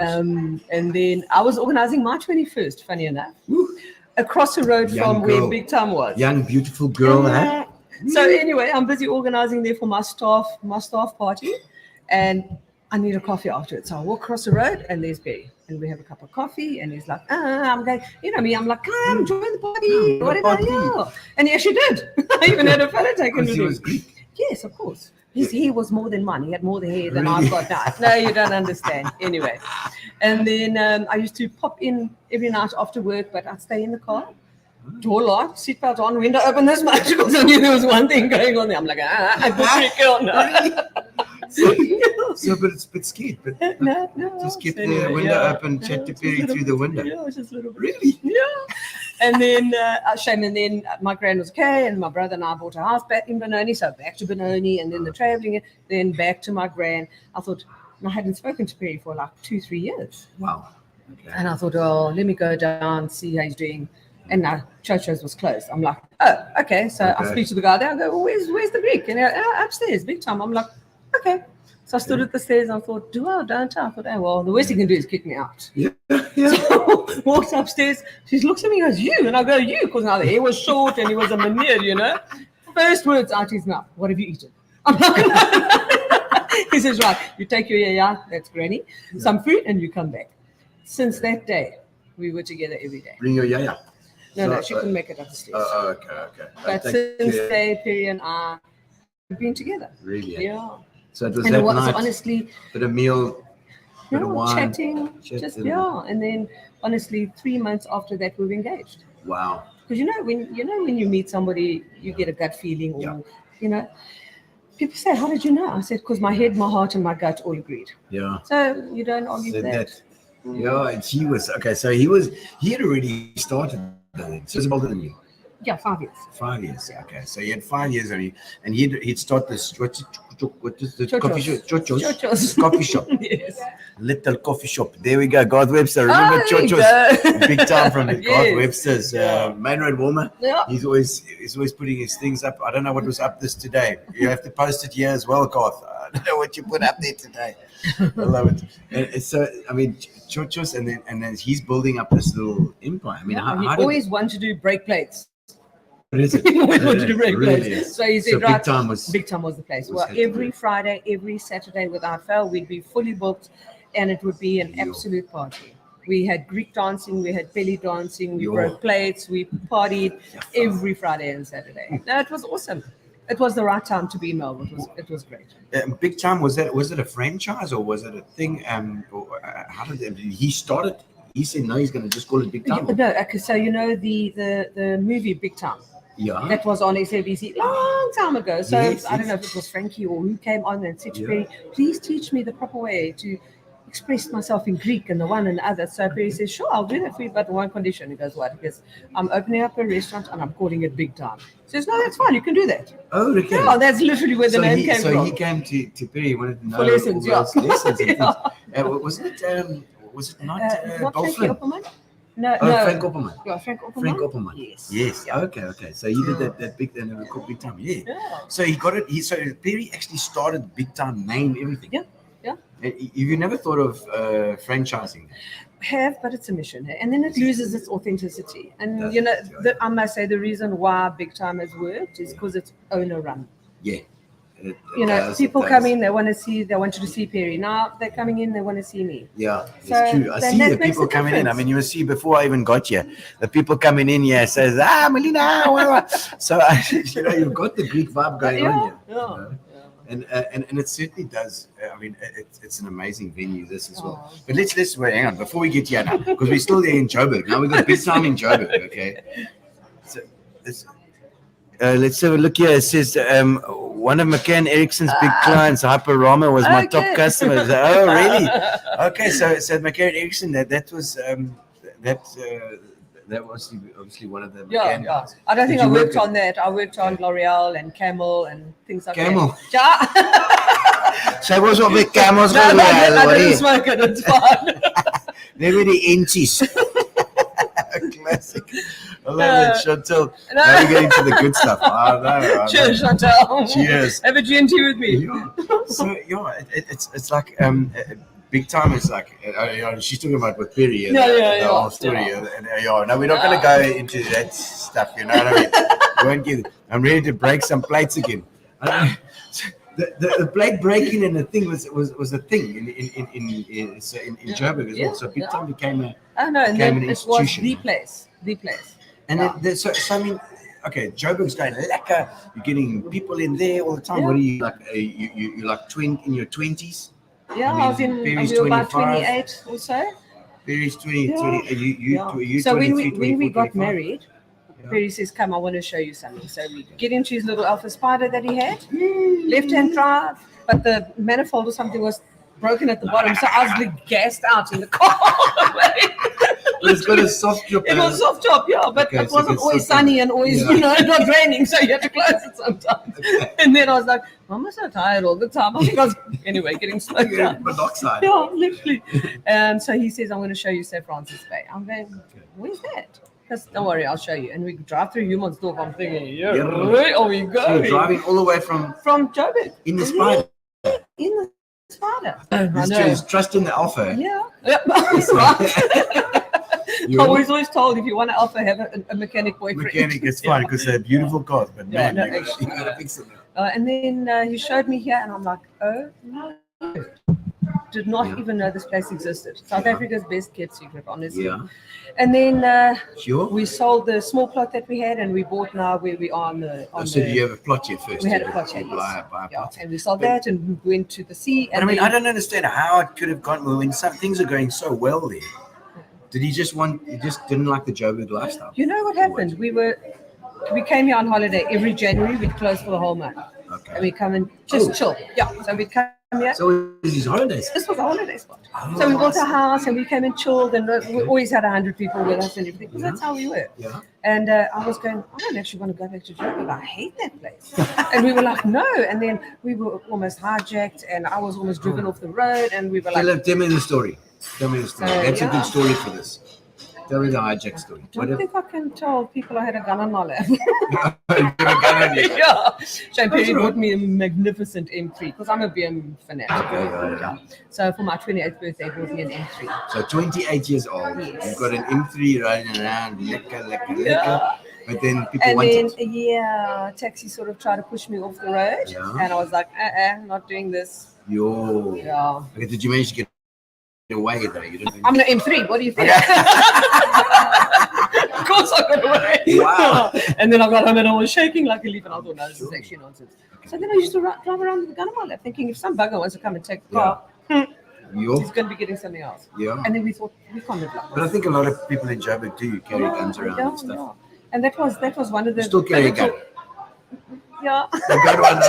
And then I was organizing my 21st, funny enough. Woo. Across the road from where Big Time was. Young, beautiful girl, huh? So anyway, I'm busy organizing there for my staff party, and I need a coffee after it. So I walk across the road, and there's Peri, and we have a cup of coffee, and he's like, I'm going, me, I'm like, come, join the party, whatever. And he actually did. I even had a photo taken with him. Because he was Greek. Yes, of course. His hair was more than mine. He had more the hair than I've got now. No, you don't understand. Anyway. And then I used to pop in every night after work, but I'd stay in the car, door locked, seatbelt on, window open this much because I knew there was one thing going on there. I'm like, I'm a girl. No. But it's a bit scared. But no. Just keep the window open, chat to Peri through the window. Yeah, just a little bit. Really? Yeah. And then, and then my grand was okay, and my brother and I bought a house back in Benoni, so back to Benoni, and then the traveling, then back to my grand. I thought, I hadn't spoken to Peri for like 2-3 years. Wow. Okay. And I thought, let me go down, see how he's doing. And now Chocho's was closed. I'm like, oh, okay. So I speak to the guy there. I go, well, where's the Greek? And upstairs, big time. I'm like, okay. So I stood at the stairs and I thought, do I or don't I? I thought, oh, well, the worst he can do is kick me out. Yeah. So walks upstairs. She looks at me and goes, you? And I go, you? Because now the hair was short and he was a meneer, you know. First words out his mouth, what have you eaten? I'm not He says, right, you take your yaya, that's granny, some fruit, and you come back. Since that day, we were together every day. Bring your yaya. No, she couldn't make it upstairs. Okay. But since day, Peri and I have been together. Really? Yeah. So it was And that it was night, honestly, bit of meal, bit of wine. chatting, and then honestly, 3 months after that, we were engaged. Wow. Because when you meet somebody, you get a gut feeling, or people say, "How did you know?" I said, "Because my head, my heart, and my gut all agreed." Yeah. So you don't argue with that. Yeah, and he was okay. So he had already started. So he was older than you. Yeah, 5 years. 5 years. Okay, so he had 5 years only, and he'd start this what is the coffee shop? Chochos. Coffee shop. Yes. Little coffee shop. There we go. Garth Webster. Remember there you Chochos? go. Big time from the Garth Yes. Webster's main road Walmer. Yeah. He's always putting his things up. I don't know what was up this today. You have to post it here as well, Garth. I don't know what you put up there today. I love it. And so I mean, Chochos, and then he's building up this little empire. I mean, He always wanted to do break plates. What is it? He always wanted to do break Really plates. is. So he said, So right, Big Time was the place. was Well, happening. every Friday, every Saturday without fail, we'd be fully booked, and it would be an absolute party. We had Greek dancing, we had belly dancing, we broke plates, we partied every Friday and Saturday. No, it was awesome. It was the right time to be in Melbourne. It was great. Big Time, was it a franchise or was it a thing? How did he start it? He said no, he's going to just call it Big Time. No, okay, so the movie Big Time. Yeah. That was on SABC long time ago. So Yes, I don't know if it was Frankie or who came on and said to Peri, please teach me the proper way to express myself in Greek and the one and the other. So Peri says, sure, I'll do that for you, but one condition. He goes, what? He goes, I'm opening up a restaurant and I'm calling it Big Time. He says, no, that's fine. You can do that. Oh, okay. Yeah, that's literally where the name came from. So he came to Peri, he wanted to know For lessons, all those lessons and Yeah. things. Was it not What, Dolphin? Frankie Opperman? No. Frank Opperman. Yeah, Frank Opperman. Frank Opperman. Yes. Yeah. Okay. So he did that big, and they were called Big Time. Yeah. Yeah. So he got it. So Peri actually started Big Time, name everything. Yeah. You never thought of franchising? Have, but it's a mission, and then it loses its authenticity. And Does I must say the reason why Big Time has worked is because it's owner run. Yeah. People come in, they want you to see Peri. Now they're coming in, they want to see me. Yeah, it's So true. I then see that the makes people a coming in. I difference. mean, you will see before I even got here, the people coming in here says, Melina, whatever. So, you've got the Greek vibe going on here. you know. And it certainly does. I mean, it's an amazing venue, this as well. But let's wait, hang on, before we get here now, because we're still there in Joburg. Now we've got Big Time in Joburg, okay? So, let's have a look here. It says, one of McCann Erickson's big clients, Hyperama, was my top Okay. customer. Oh, really? Okay, so McCann Erickson, that was obviously one of the McCann guys. I don't think Did I you worked work on that. I worked on L'Oreal and Camel and things like Camel? that. Yeah. So what's up with camels? No, I didn't smoke it. It's fine. They were the inches. Classic. I love it, Chantal. No. Now we get into the good stuff. I know. Cheers, Chantal. Cheers. Have a G&T with me. Yeah. So it's like Big Time is like she's talking about with Peri and the whole story. Yeah. No, we're not going to go into that stuff. You know what I mean? We won't get. I'm ready to break some plates again. The plate breaking and the thing was a thing in Joburg as well. So Big Time became a and then an it was institution. the place. And so I mean, okay, Joburg's going lekker. You're getting people in there all the time. Yeah. What are you like? You like in your 20s? Yeah, I mean, I Peri's was about 25. 28 or so. Peri's 20. Yeah. You So 23, when we 24, got 25? married, Peri says, come, I want to show you something. So we get into his little Alpha Spider that he had, left-hand drive, but the manifold or something was broken at the bottom, so I was like gassed out in the car. But it's got a soft top. It was soft top, yeah, but Okay, it so wasn't it's always soft top. sunny and always, not raining, so you had to close it sometimes. Okay. And then I was like, I'm so tired all the time. I think I was, anyway, getting smoked out. Monoxide. Yeah, literally. And so he says, I'm going to show you St. Francis Bay. I'm going, where's that? Don't worry, I'll show you. And we drive through Humansdorp. I'm thinking, Yeah. where are we going? So you're driving all the way from Joburg. in the Spider. In the Spider. He's trusting the Alpha. Yeah. That's right. I was always told if you want an Alpha, have a mechanic boyfriend. Mechanic, it's fine because they're beautiful cars, but man, no, you gotta fix them. And then he showed me here, and I'm like, oh no. Did not even know this place existed. South Africa's best kept secret, honestly. Yeah. And then Sure. we sold the small plot that we had, and we bought now where we are on the. So did you have a plot here first? We had a plot here. Buy a plot. And we sold that, and we went to the sea. But And I mean, then, I don't understand how it could have gone when some things are going so well there. Did he just didn't like the Joburg lifestyle? you know what happened? We came here on holiday every January. We'd close for the whole month. Okay. And we come and just chill. Yeah. So we'd come here. So it was his holidays. This was a holiday spot. Oh, So we bought I a see. house and we came and chilled, and we always had 100 people with us and everything. Because that's how we were. Yeah. And I was going, I don't actually want to go back to Joburg. I hate that place. And we were like, no. And then we were almost hijacked, and I was almost driven off the road, and we were like, Tell me the story. Tell me the story. That's a yeah. good story for this. Tell me the hijack story. I don't think I can tell people I had a gun on my lap. Yeah. Shane Peri bought me a magnificent M3 because I'm a BM fanatic. Yeah. So for my 28th birthday, he bought me an M3. So 28 years old, Yes. you've got an M3 riding around, lekker. Yeah. But then people And want then, it. taxi sort of tried to push me off the road. Yeah. And I was like, not doing this. Yo. Yeah. Okay, did you manage to get away though? You didn't. I'm an M3. What do you think? Of course I got away. Wow. And then I got home and I was shaking like a leaf, and I thought, no, this is actually nonsense. So then I used to drive around with a gun on my lap, thinking if some bugger wants to come and take the car, Yo. he's going to be getting something else. Yeah. And then we thought, we can't live like But I this. think a lot of people in Joburg do carry guns around and stuff. Yeah. And that was one of the. You still carry a gun. Yeah. The gun one,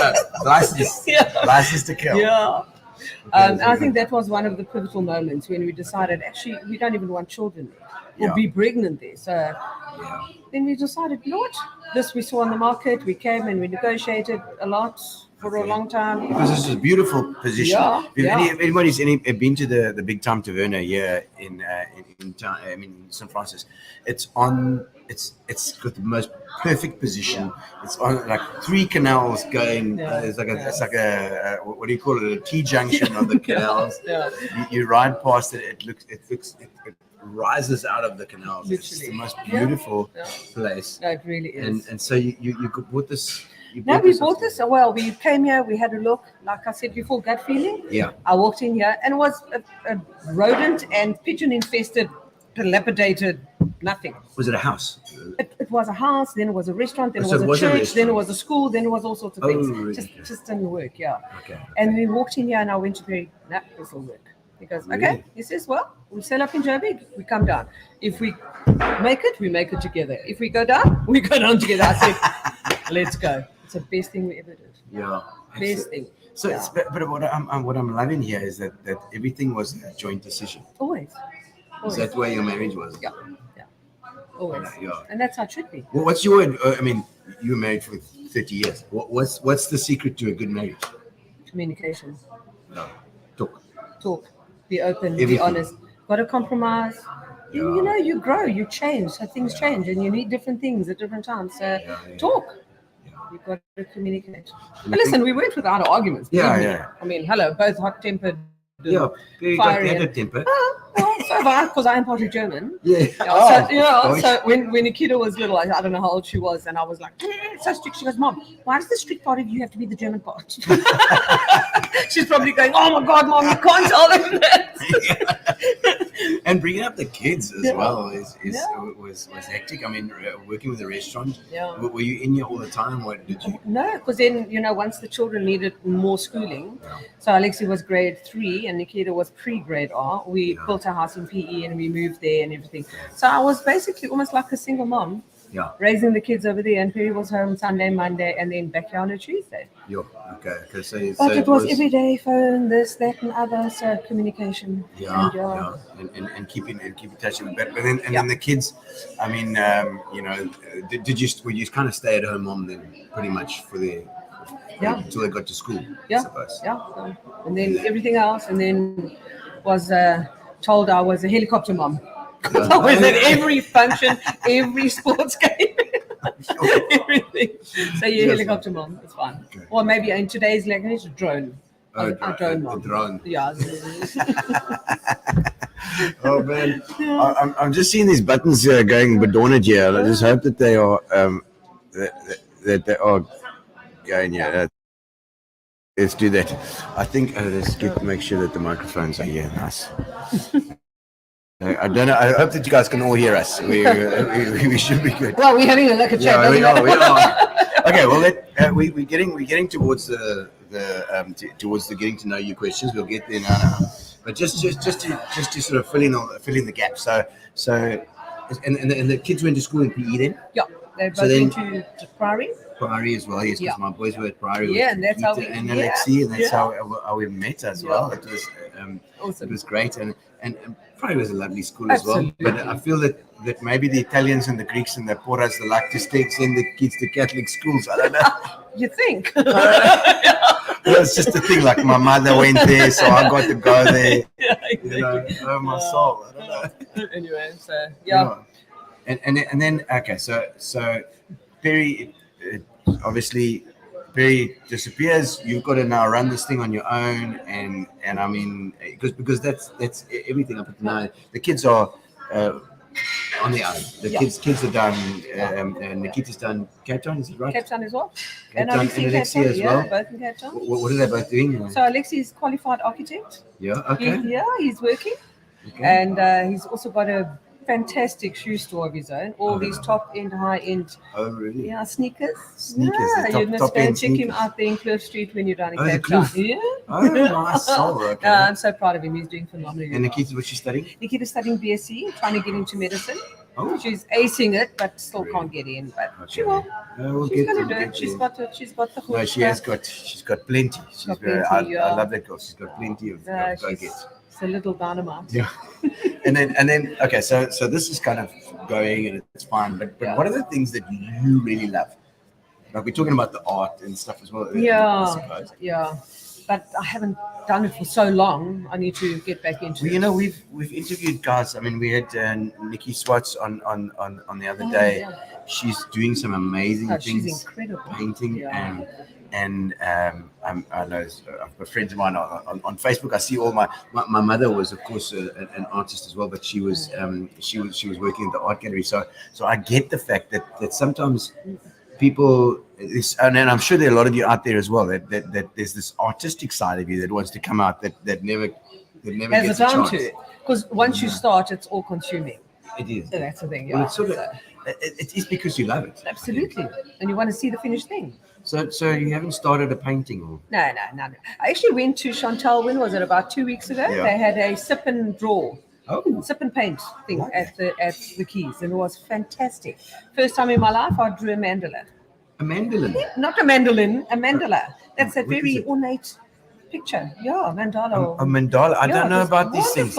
license. Yeah. License to kill. Yeah. And I think that was one of the pivotal moments when we decided, actually, we don't even want children there or be pregnant there. So then we decided, you know what? This we saw on the market. We came and we negotiated a lot for a long time. Because this is a beautiful position. Yeah, If anybody's been to the big time Taverna here in St. Francis, it's got the most perfect position. It's on like 3 canals going. It's like a what do you call it? A T junction of the canals. You ride past it. It rises out of the canals. Literally. It's the most beautiful place. No, it really is. And so you bought this. No, we bought this. Well, we came here, we had a look. Like I said before, gut feeling. Yeah. I walked in here and it was a rodent and pigeon infested, dilapidated, nothing. Was it a house? It was a house, then it was a restaurant, then So it was a church, then it restaurant. was a school, then it was all sorts of things. really? Just didn't work, yeah. Okay. And we walked in here and I went to Peri, nah, this will work. He goes, okay. Really? He says, well, we sell up in Joburg, we come down. If we make it, we make it together. If we go down, we go down together. I said, let's go. It's the best thing we ever did. Yeah. Best thing. So, it's, but what I'm loving here is that everything was a joint decision. Always. Is that where your marriage was? Yeah. Always. Yeah. And that's how it should be. Well, what's your? I mean, you were married for 30 years. What's the secret to a good marriage? Communication. No. Talk. Be open, Everything. be honest. Got to compromise. Yeah. You know, you grow, you change. So things change and you need different things at different times. So talk. You've got to communicate. But listen, we went without arguments. Yeah, believe me. yeah. I mean, hello, both hot-tempered. Yeah. You Fiery had a and- temper. Well, so because I am partly German. Yeah. So when Nikita was little, I don't know how old she was, and I was like, so strict. She goes, Mom, why does the strict part of you have to be the German part? She's probably going, oh my God, Mom, you can't tell them that. And bringing up the kids as well was hectic. I mean, working with a restaurant. Yeah. Were you in here all the time? What did you? No, because then, once the children needed more schooling, so Alexi was grade 3 and Nikita was pre-grade R, we built a house in PE and we moved there and everything. So I was basically almost like a single mom, raising the kids over there, and Peri was home Sunday, Monday, and then back here on a Tuesday. Okay. But it was every day, phone, this, that, and other, so communication. And keep in touch with that. But then the kids, I mean, were you kind of stay at home mom then, pretty much until they got to school? I suppose. And then everything else, and then was told I was a helicopter mom. I was at every function, every sports game, everything. So you helicopter mom, it's fine. Okay. Or maybe in today's language, drone. Oh, A drone mom. drone. Yeah. Oh man, I'm just seeing these buttons here going bedorned here. I just hope that they are that they are going here. Let's do that. I think let's make sure that the microphones are here. Nice. I don't know. I hope that you guys can all hear us. We should be good. Well, we're having a look at chat. Yeah, we are. Okay, well, we're getting towards the getting to know you questions. We'll get there now. But just to sort of fill in the gap. So, and the kids went to school in PE then. Yeah, they both went to Priory. Priory as well, yes, because my boys were at Priory. Yeah, and that's how we and Alexi, and that's how we met as well. It was awesome. It was great, and Priory was a lovely school as well. But I feel that maybe the Italians and the Greeks and the Porras they like to send the kids to Catholic schools. I don't know. You think? Well, it's just a thing. Like my mother went there, so I got to go there. Yeah, exactly. You know, oh my soul. I don't know. Anyway, so yeah. And then okay, so Peri. Obviously, Peri disappears. You've got to now run this thing on your own, and I mean, because that's everything up to now. The kids are on their own. The kids are done. Nikita's done Cape Town, is it right? Cape Town as well. Cape Town and Alexi as well. Both in Cape Town. What are they both doing? So Alexi is qualified architect. Yeah. Okay. He's working, and he's also got a fantastic shoe store of his own. All these top-end, high-end. Oh, really? Yeah, sneakers. Sneakers. Yeah, you must go and check him out there in Cliff Street when you're down in Cape Town. Yeah. Oh, nice. Okay. I'm so proud of him. He's doing phenomenally. And Nikita, what's she studying? Nikita's studying BSc, trying to get into medicine. Oh. She's acing it, but still can't get in. But she will. She's going to do it. She's got the whole. No, she's got plenty. She's very. I love that girl. She's got plenty of go-get. It's a little dynamite. Yeah. and then okay, so this is kind of going and it's fine. But what are the things that you really love? Like we're talking about the art and stuff as well. Yeah. But I haven't done it for so long. I need to get back into it. You know, we've interviewed guys. I mean, we had Nikki Swartz on the other day. Yeah. She's doing some amazing things. She's incredible. Painting and I know I've got friends of mine on Facebook. I see all my mother was of course an artist as well, but she was working at the art gallery. So I get the fact that sometimes people, and I'm sure there are a lot of you out there as well that there's this artistic side of you that wants to come out that never has gets a chance. To it. Because once you start, it's all consuming. It is. So that's the thing. Well, it's sort of, it is because you love it. Absolutely, and you want to see the finished thing. So you haven't started a painting, or? No. I actually went to Chantal. When was it? About 2 weeks ago. Yeah. They had a sip and draw. Sip and paint thing at the Keys, and it was fantastic. First time in my life I drew a mandala. A mandolin? Not a mandolin, a mandala. That's a very ornate picture. Yeah, mandala. A mandala. I don't know about these things.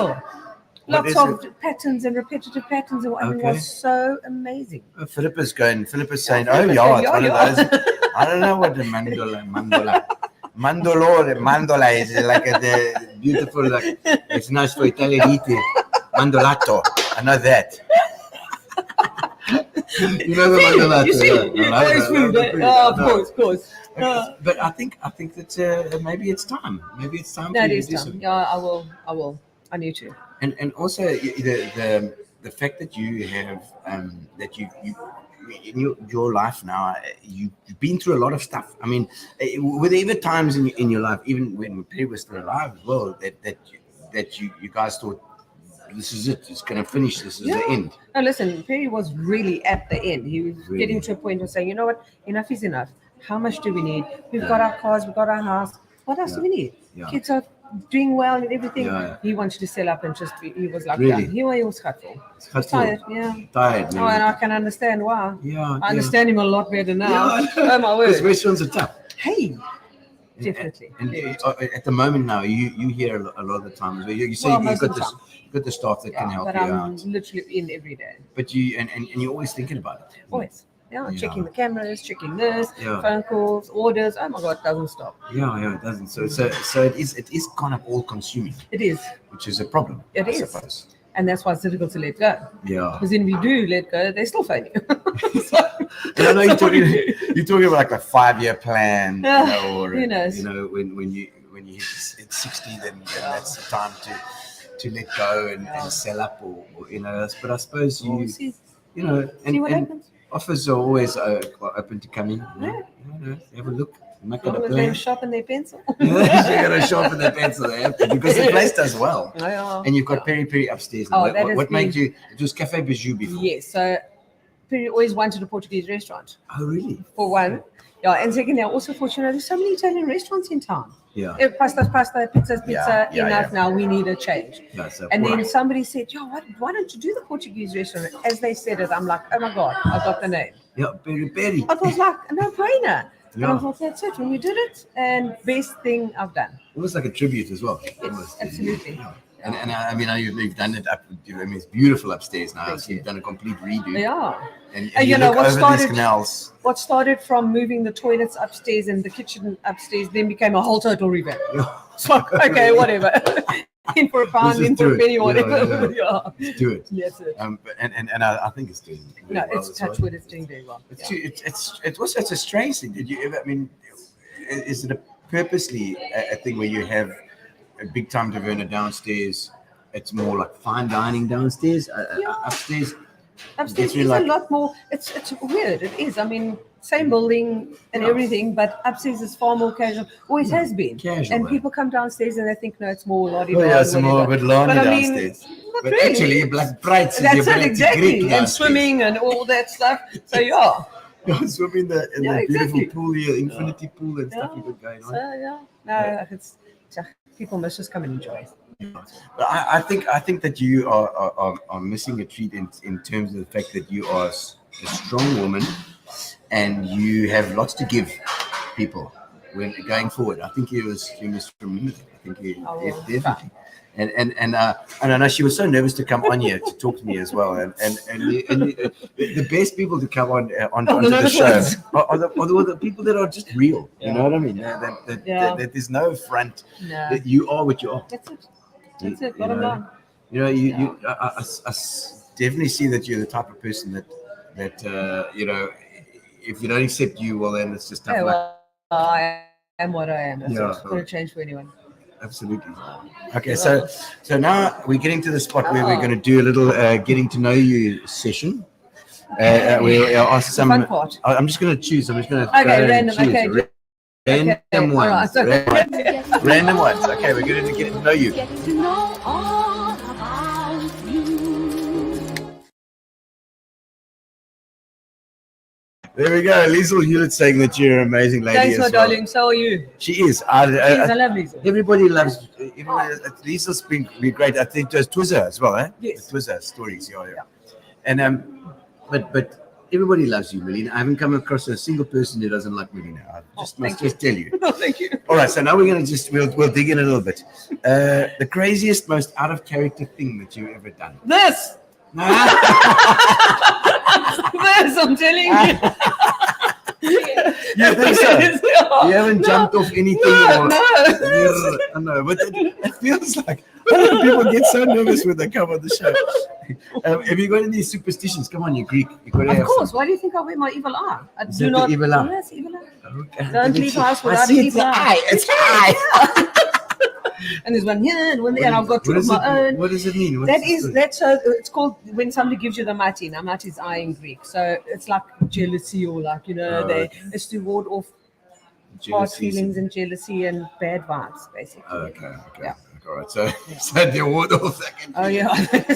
Lots of patterns and repetitive patterns, and it was so amazing. Philippa's saying, "Oh yeah, it's one of those." I don't know what the mandola is like the beautiful, like it's nice for Italian eating. Mandolato, I know that. You know the mandolato. You see, of course. But I think that maybe it's time. Maybe it's time. That is time. Yeah, I will. I need to. And also the fact that you have that you in your life now, you've been through a lot of stuff. I mean, were there ever times in your life, even when Peri was still alive as well, that you guys thought, this is it, it's going to finish, this is the end? No, listen, Peri was really at the end. He was getting to a point of saying, you know what, enough is enough. How much do we need? We've got our cars, we've got our house. What else do we need? Kids are doing well and everything. He wanted to sell up and just be, he was like, he was hurtful. Tired, Tired. Oh, and I can understand why. I understand him a lot better now. Oh my word. Because restaurants are tough. Hey, definitely. And at the moment now, you hear a lot of the time as well. You say you've got the staff that can help you out. I'm literally in every day. But you're always thinking about it. Always. Checking the cameras, checking this, phone calls, orders. Oh my God, it doesn't stop. It doesn't. So it is kind of all consuming. It is. Which is a problem, I suppose. And that's why it's difficult to let go. Yeah. Because then if you do let go, they still phone you. And I know you're talking about like a 5-year plan, or who knows? When you hit 60, then that's the time to let go and sell up, or But I suppose see and what happens. offers are always open to come in. Have a look. Make it a As plan. they sharpen their pencil. You got to sharpen their pencil. They have to, because the place does well. And you've got Peri Peri upstairs. Oh, that what has made been- you? It was Cafe Bijou before. Yes, so Peri always wanted a Portuguese restaurant, Oh, really? for one. Yeah, and secondly, I also thought, there's so many Italian restaurants in town. Yeah. Pasta's pasta, pizza's pizza, Yeah, enough yeah. now, we need a change. Yeah, so And then right. somebody said, why don't you do the Portuguese restaurant? As they said it, I'm like, oh my God, I got the name. Yeah, Peri Peri. It was like a no-brainer. And Yeah. I thought, that's it, when we did it, and best thing I've done. Almost like a tribute as well. Yes, Almost. absolutely. Yeah. And I mean, you've done it up. It's beautiful upstairs now. Thank So you've you. done a complete redo. Yeah. And And you you know look what over started- these canals. What started from moving the toilets upstairs and the kitchen upstairs then became a whole total revamp. So, okay, whatever. In for a pound, Let's in just for do a penny, it. whatever. Yeah. Let's do it. Yes, sir. And I think it's doing very No, well it's as well. touch wood, it's doing very well. It's it was such a strange thing. Did you ever? I mean, is it purposely a thing where you have a big time Taverna downstairs? It's more like fine dining downstairs, upstairs. Upstairs It's really is like- a lot more, it's weird, it is. I mean, same building and everything, but upstairs is far more casual. Always has been. Casual, and right. people come downstairs and they think, no, it's more lottie. Oh yeah, some more bit lonely But I mean, downstairs. not But really. actually, Black Brights is That's your it, ability exactly. Greek And downstairs. swimming and all that stuff. So, yeah. Swim in the Yeah, beautiful exactly. pool here, infinity pool and stuff Yeah. you've got going on. So, yeah. No, it's people must just come and enjoy it. But I think that you are missing a treat in terms of the fact that you are a strong woman and you have lots to give people when going forward. I think you must remember that. I think you definitely. And I know she was so nervous to come on here to talk to me as well. And the best people to come onto the show are the people that are just real. You know what I mean? That there's no front. No. That you are what you are. That's it. That's it. You Bottom know, line. I definitely see that you're the type of person that if you don't accept you, well then it's just tough Yeah, luck. well, I am what I am. That's Yeah. not going to change for anyone. Absolutely. Okay, so now we're getting to the spot where we're going to do a little getting to know you session. We'll ask some. Fun part. I'm just going to choose. I'm just going to Okay, random. Okay. Random all right, ones. so- Random ones. Okay, we're going to get to know you. Getting to know all about you. There we go. Liesl Hewlett saying that you're an amazing lady. Thanks, as my well. darling. So are you. She is. Yes, I love Lisa. Everybody loves. Liesl's been great. I think there's Tues as well, eh? Yes. Tues stories, yeah. And but everybody loves you, Melina. I haven't come across a single person who doesn't like Melina. I must just tell you. No, thank you. All right, so now we're gonna we'll dig in a little bit. The craziest, most out of character thing that you've ever done. This. This, I'm telling you. You think so? You haven't jumped off anything or No. no, but it feels like a lot of people get so nervous when they come on the show. Have you got any superstitions? Come on, you're Greek. You got to Of have course. some. Why do you think I wear my evil eye? I Is do that the not. evil eye? Yes, evil eye. Okay. Don't leave the house I without see an it's evil the eye. eye. It's eye. And there's one here and one there, and I've got two of my own. What does it mean? That's it's called when somebody gives you the mati. Now mati is eye in Greek, so it's like jealousy or like it's to ward off hard feelings and jealousy and bad vibes, basically. Okay. Yeah. All right. So the award off second. Oh yeah,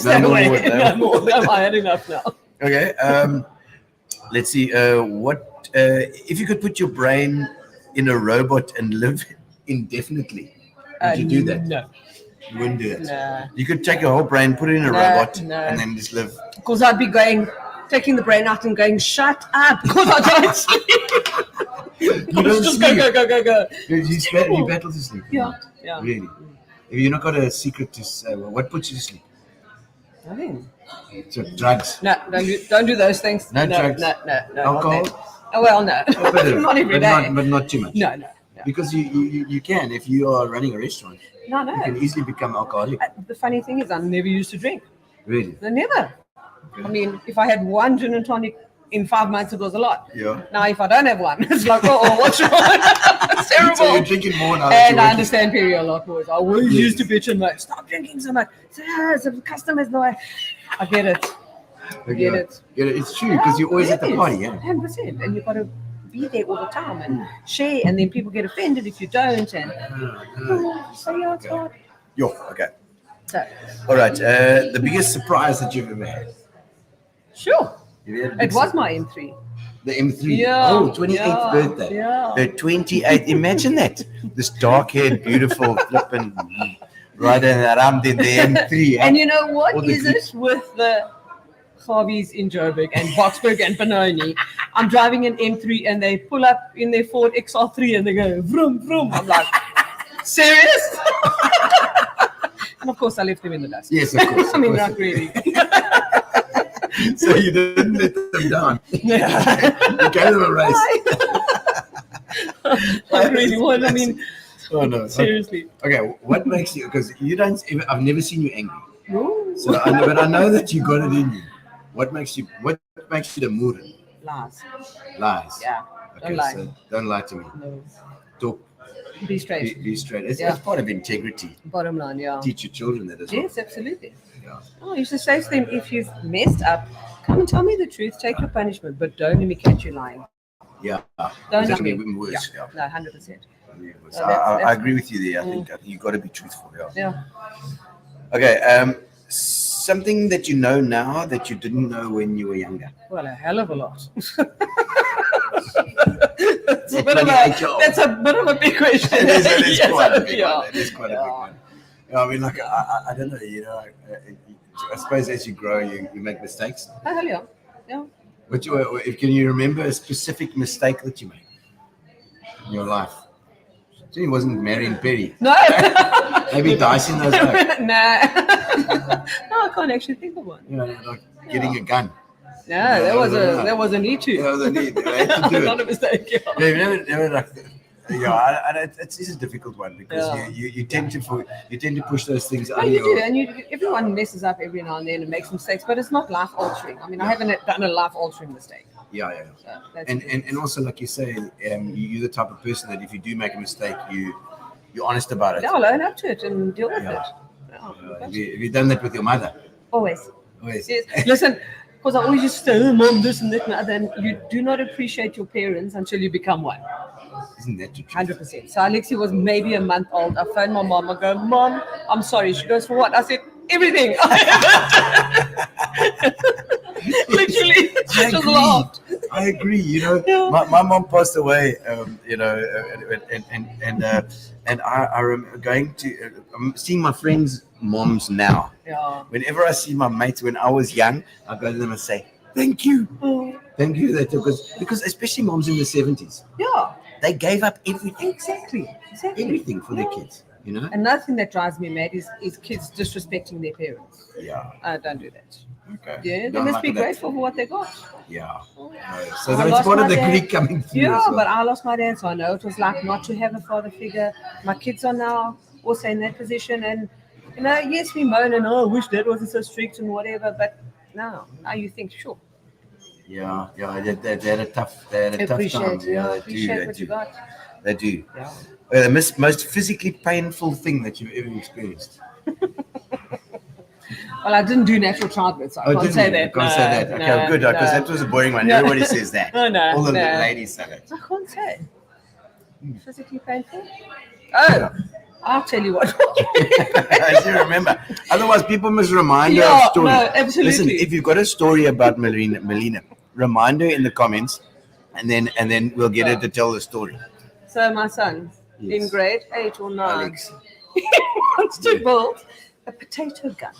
No more wood, no no more. No, I had enough now. Okay. Let's see. What if you could put your brain in a robot and live indefinitely? Would you do that? No, You wouldn't do that. no. You could take your whole brain, put it in a No, robot, no. and then just live. Because I'd be taking the brain out and going, shut up, because I don't sleep. You don't Just sleep. go. You battle to sleep. Yeah. Really? Have you not got a secret to say? Well, what puts you to sleep? Nothing. So drugs. No, don't do those things. No drugs? No. Alcohol? not that. Oh, well, no. Not every day. But not too much. No. Because you can, if you are running a restaurant, No. you can easily become alcoholic. The funny thing is, I never used to drink. Really? Never. I mean, if I had one gin and tonic in 5 months, it was a lot. Yeah. Now, if I don't have one, it's like, oh, what's wrong? It's terrible. So you're drinking more now. And I understand Peri a lot more. I always used to bitch and like, stop drinking so much. So, the customers know. I get it. Get it. Yeah, it's true because you're always at the party, yeah. 100%. And you've got to be there all the time and share. And then people get offended if you don't. And so, yeah, it's hard. Yo, okay. So, All right. The biggest surprise that you've ever had? sure. You had a It big was my M3. The M3. Yeah, Oh, 28th birthday. yeah. The 28th. Imagine that. This dark-haired, beautiful, flippin' riding around in the M3. And you know what All the is it with the Harveys in Joburg and Boksburg and Benoni? I'm driving an M3 and they pull up in their Ford XR3 and they go vroom, vroom. I'm like, serious? And of course, I left them in the dust. Yes, of course. I mean, not really. So you didn't let them down. You gave them a race. Not really. Well, I mean, Oh no. seriously. Okay, what makes you? Because you don't. I've never seen you angry. No. So, but I know that you got it in you. What makes you? What makes you the mood? Lies. Lies. Yeah. Okay, Don't lie. so don't lie to me. No. Talk. Be straight. Be straight. It's Yeah. part of integrity. Bottom line, yeah. Teach your children that as well. Yes, absolutely. Yeah. Oh, you should say to them, if you've messed up, come and tell me the truth, take your punishment, but don't let me catch you lying. Yeah. Don't It's let me. even worse. Yeah. No, 100%. So that's- I agree with you there. I think you got to be truthful. Yeah. Yeah. Okay. Something that you know now that you didn't know when you were younger. Well, a hell of a lot. That's a bit of a big question. It is Yes, quite a big yeah. one. It is quite a big one. Yeah, I mean, like, I don't know, you know, I suppose as you grow, you make mistakes. Oh, hell yeah. Yeah. But can you remember a specific mistake that you made in your life? It wasn't marrying Peri. No. Maybe dicing those up. Nah. No, I can't actually think of one. You know, like getting a gun. No, that was a need to. Yeah, they had to do Not it. a mistake. Yeah. They've never like, it's a difficult one because Yeah. you tend to push those things No, under you do, your. and everyone messes up every now and then and makes mistakes, but it's not life altering. I mean, I haven't done a life altering mistake. Yeah. So that's And also, like you say, you're the type of person that if you do make a mistake, you're honest about it. yeah, I'll own up to it and deal with Yeah. it. Yeah, Have you done that with your mother? always. Always. Yes. Listen, because I always used to say, oh, mom, this and that and other, and you do not appreciate your parents until you become one. Isn't that the truth? 100%. So Alexi was maybe a month old. I phoned my mom. I go, Mom, I'm sorry. She goes, for what? I said, everything. Literally, she just laughed. I agree. You know, Yeah. my mom passed away. You know, and I remember going to. I'm seeing my friends' moms now. Yeah. Whenever I see my mates when I was young, I go to them and say, "Thank you, thank you." That because especially moms in the 70s, Yeah. they gave up everything, Exactly. everything for their kids. You know. Another thing that drives me mad is kids disrespecting their parents. Yeah. Don't do that. Okay. Yeah, they Don't must like be that. grateful for what they got. Yeah. So I that's lost part my of the dad. Greek coming through. Yeah, as well. but I lost my dad, so I know it was like not to have a father figure. My kids are now also in that position, and you know, yes, we moan and I wish dad wasn't so strict and whatever, but now you think, sure, Yeah, they had a tough time. appreciate, They appreciate do, what you got. They do. Yeah. The most physically painful thing that you've ever experienced. Well, I didn't do natural childbirth, so I can't say that. You can't say that. Okay, No, good, because no. that was a boring one. No. Everybody says that. Oh, no, All the no. ladies say that. I can't say. Physically painful? Oh, I'll tell you what. I do remember. Otherwise, people must remind her Yeah, of story. no, absolutely. Listen, if you've got a story about Melina, remind her in the comments, and then we'll get her to tell the story. So my son, Yes. in grade 8 or 9, Alex. he wants to build a potato gun.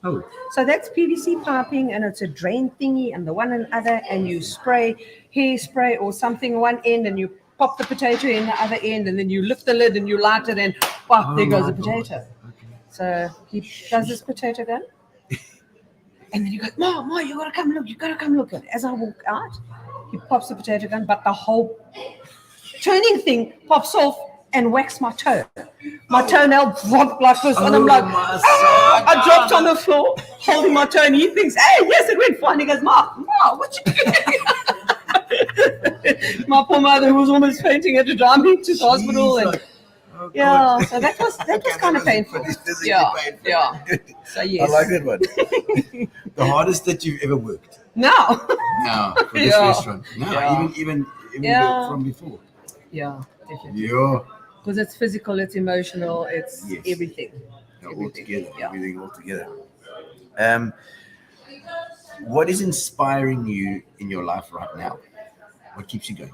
Oh. So that's PVC piping, and it's a drain thingy, and the one and other, and you spray hairspray or something one end, and you pop the potato in the other end, and then you lift the lid and you light it, and pop, there goes my the potato. Okay. So he does this potato gun, and then you go, Mom, you gotta come look. And as I walk out, he pops the potato gun, but the whole turning thing pops off and waxed my toe. My toenail dropped like this, and I'm like, I dropped on the floor, holding my toe, and he thinks, hey, yes, it went fine. He goes, Ma, what you doing? My poor mother, who was almost fainting, had to drive me to the hospital. And yeah, so that was kind of painful. Yeah. So yes. I like that one. The hardest that you've ever worked. No, for this restaurant. No, even from before. Yeah, definitely. Yeah. Because it's physical, it's emotional, it's everything. All together. Everything all together. What is inspiring you in your life right now? What keeps you going?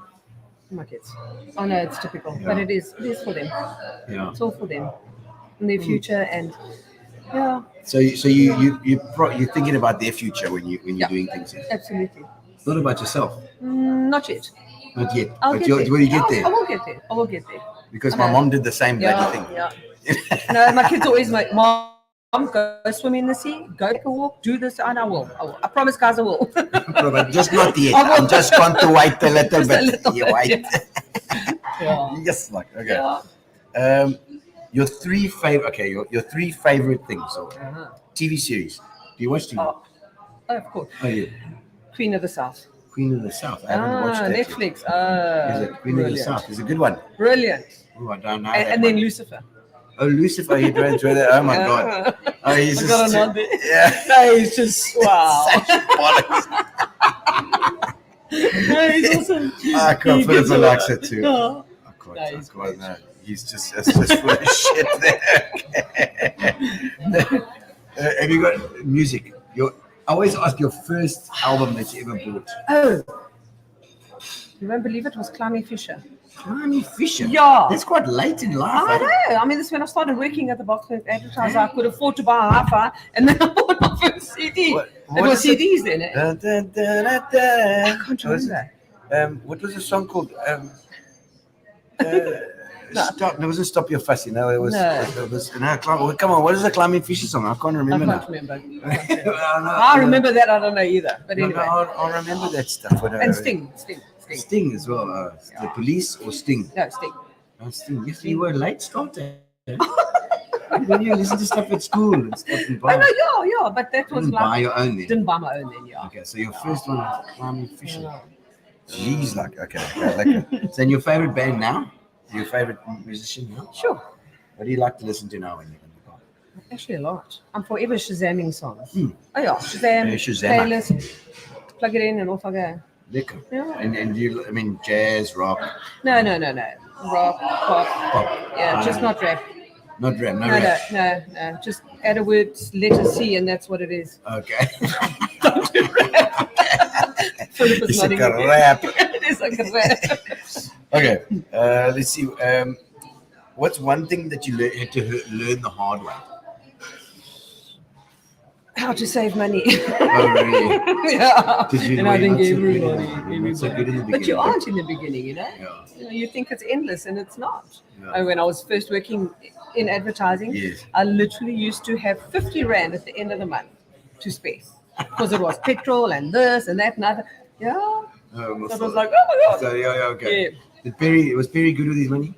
My kids. I know it's typical, but it is for them. Yeah. It's all for them in their future, and So you're thinking about their future when you're doing things. Absolutely. Not about yourself. Not yet. Not yet. I'll But get there. when you get there. I will get there. Because my mom did the same bloody thing. Yeah. No, my kids always like, Mom, go swim in the sea, go take a walk, do this, and I will. I promise, guys, I will. But just not yet. I'm just going to wait a little bit. You wait. Yes, like okay. Yeah. Your three favorite things or TV series. Do you watch TV? Oh, of course. Oh yeah. Queen of the South. Queen of the South. I haven't watched that Netflix. Yet. Is it Queen of the South? It's a good one. Brilliant. Oh, I don't know. And then Lucifer. Oh, Lucifer, you drove through that. Oh my God. Oh, he's I just got a nod there. Yeah. No, he's just wow. Such bollocks. No, he's awesome. I can't put it likes it too. No. I can't. No. He's just full of shit there. Have you got music? I always ask your first album that you ever bought. Oh. You won't believe it was Climby Fisher. Climby Fisher? Yeah. That's quite late in life. I know. I mean, this is when I started working at the box advertiser. I could afford to buy a hi-fi, and then I bought my first CD. It was CDs then. Eh? I can't remember. What was the song called? Stop! There wasn't "Stop Your Fussy." No, it was. Come on, what is the Climby Fisher song? I can't remember now. I remember that. I don't know either. But anyway, I remember that stuff. And Sting. Sting as well. The Police or Sting? No, Sting. Oh, Sting. Yes, you were a late starter. When you listen to stuff at school and stuff and buy. I know, yeah, but that was buy your own then. Didn't buy my own then, yeah. Okay, so your first one was Climby Fisher. Jeez, okay. So, and your favorite band now? Your favorite musician now? Sure. What do you like to listen to now when you're in the car? Actually, a lot. I'm forever Shazamming songs. Oh yeah, Shazam. Playlist. Plug it in and off I go. Lekker. Yeah. And you, I mean, jazz, rock? No. Rock, pop. Yeah, just not rap. Not rap, rap. No. Just add a word, letter C, and that's what it is. Okay. Don't do rap. Philip is nodding. It's like a rap. It is like a rap. Okay, let's see. What's one thing that you had to learn the hard way? How to save money. Oh, really? Yeah. And I think everybody. So good in the beginning. But you aren't in the beginning, you know? Yeah. You think it's endless, and it's not. Yeah. And when I was first working in advertising, I literally used to have 50 Rand at the end of the month to spare. Because it was petrol and this and that and other. Yeah. So it was like, oh my God. So, okay. Yeah. Was Peri good with his money?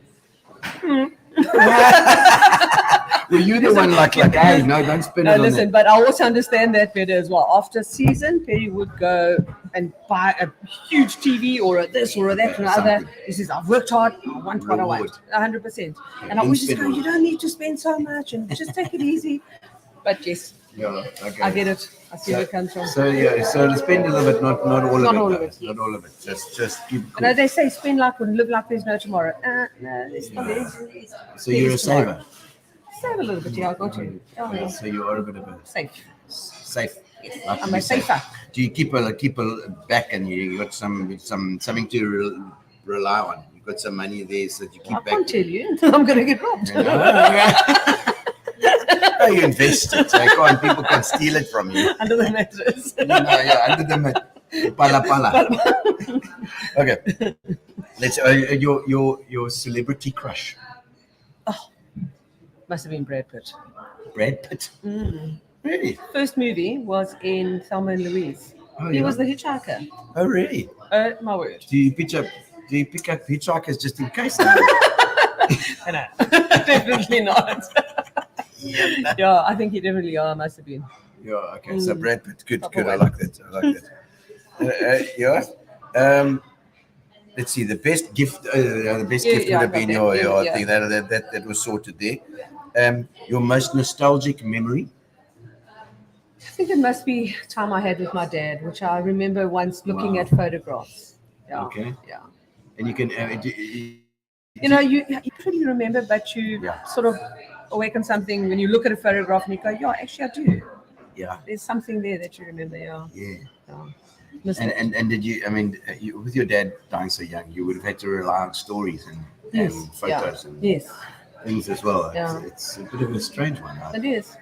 Were you the one like, hey, no, don't spend it on listen, that. But I also understand that better as well. After season, Peri would go and buy a huge TV or a this or a that or other. He says, I've worked hard, I want what I want, 100%. And I always just go, you don't need to spend so much and just take it easy. But yes, I get it. I see where it comes from. So spend a little bit, not all of it. Not all of it. Not all of it. Just keep cool. You know, they say spend like and live like there's no tomorrow. No, it's not. So you're a saver? Save a little bit, yeah, I got you. Yeah. So you are a bit of a safe. Yes. I'm a safer. Do you keep a back and you got something to rely on? You got some money there so that you keep back. I can't tell you. I'm going to get robbed. No, you invest it. So people can steal it from you. Under the mattress. Under the mat. Pala. Okay. Let's your celebrity crush. Oh, must have been Brad Pitt. Brad Pitt. Really? First movie was in Thelma and Louise. He was the hitchhiker. Oh, really? My word. Do you pick up hitchhikers just in case? No, definitely not. Yeah, I think he definitely must have been. Yeah, okay. So Brad Pitt, good. I like that. Let's see. The best gift, gift would have been your thing. That was sorted there. Your most nostalgic memory. I think it must be time I had with my dad, which I remember once looking at photographs. Yeah. Okay. Yeah. And you can. You really remember, but you sort of awaken something when you look at a photograph and you go, yeah, actually I do. Yeah. There's something there that you remember. Yeah. And did you? I mean, with your dad dying so young, you would have had to rely on stories and photos and things as well. Yeah. It's a bit of a strange one. Right? It is.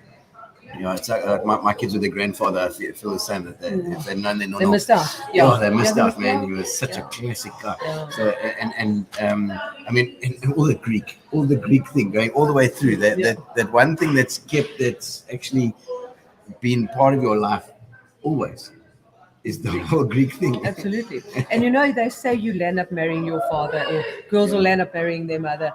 It's like my kids with their grandfather. I feel the same. That if they'd known, they missed out. Yeah, they missed out, man. He was such a classic guy. Yeah. So I mean, and all the Greek thing going all the way through. That one thing that's actually been part of your life always is the whole Greek thing. Absolutely. And they say you'll end up marrying your father, or girls will end up marrying their mother.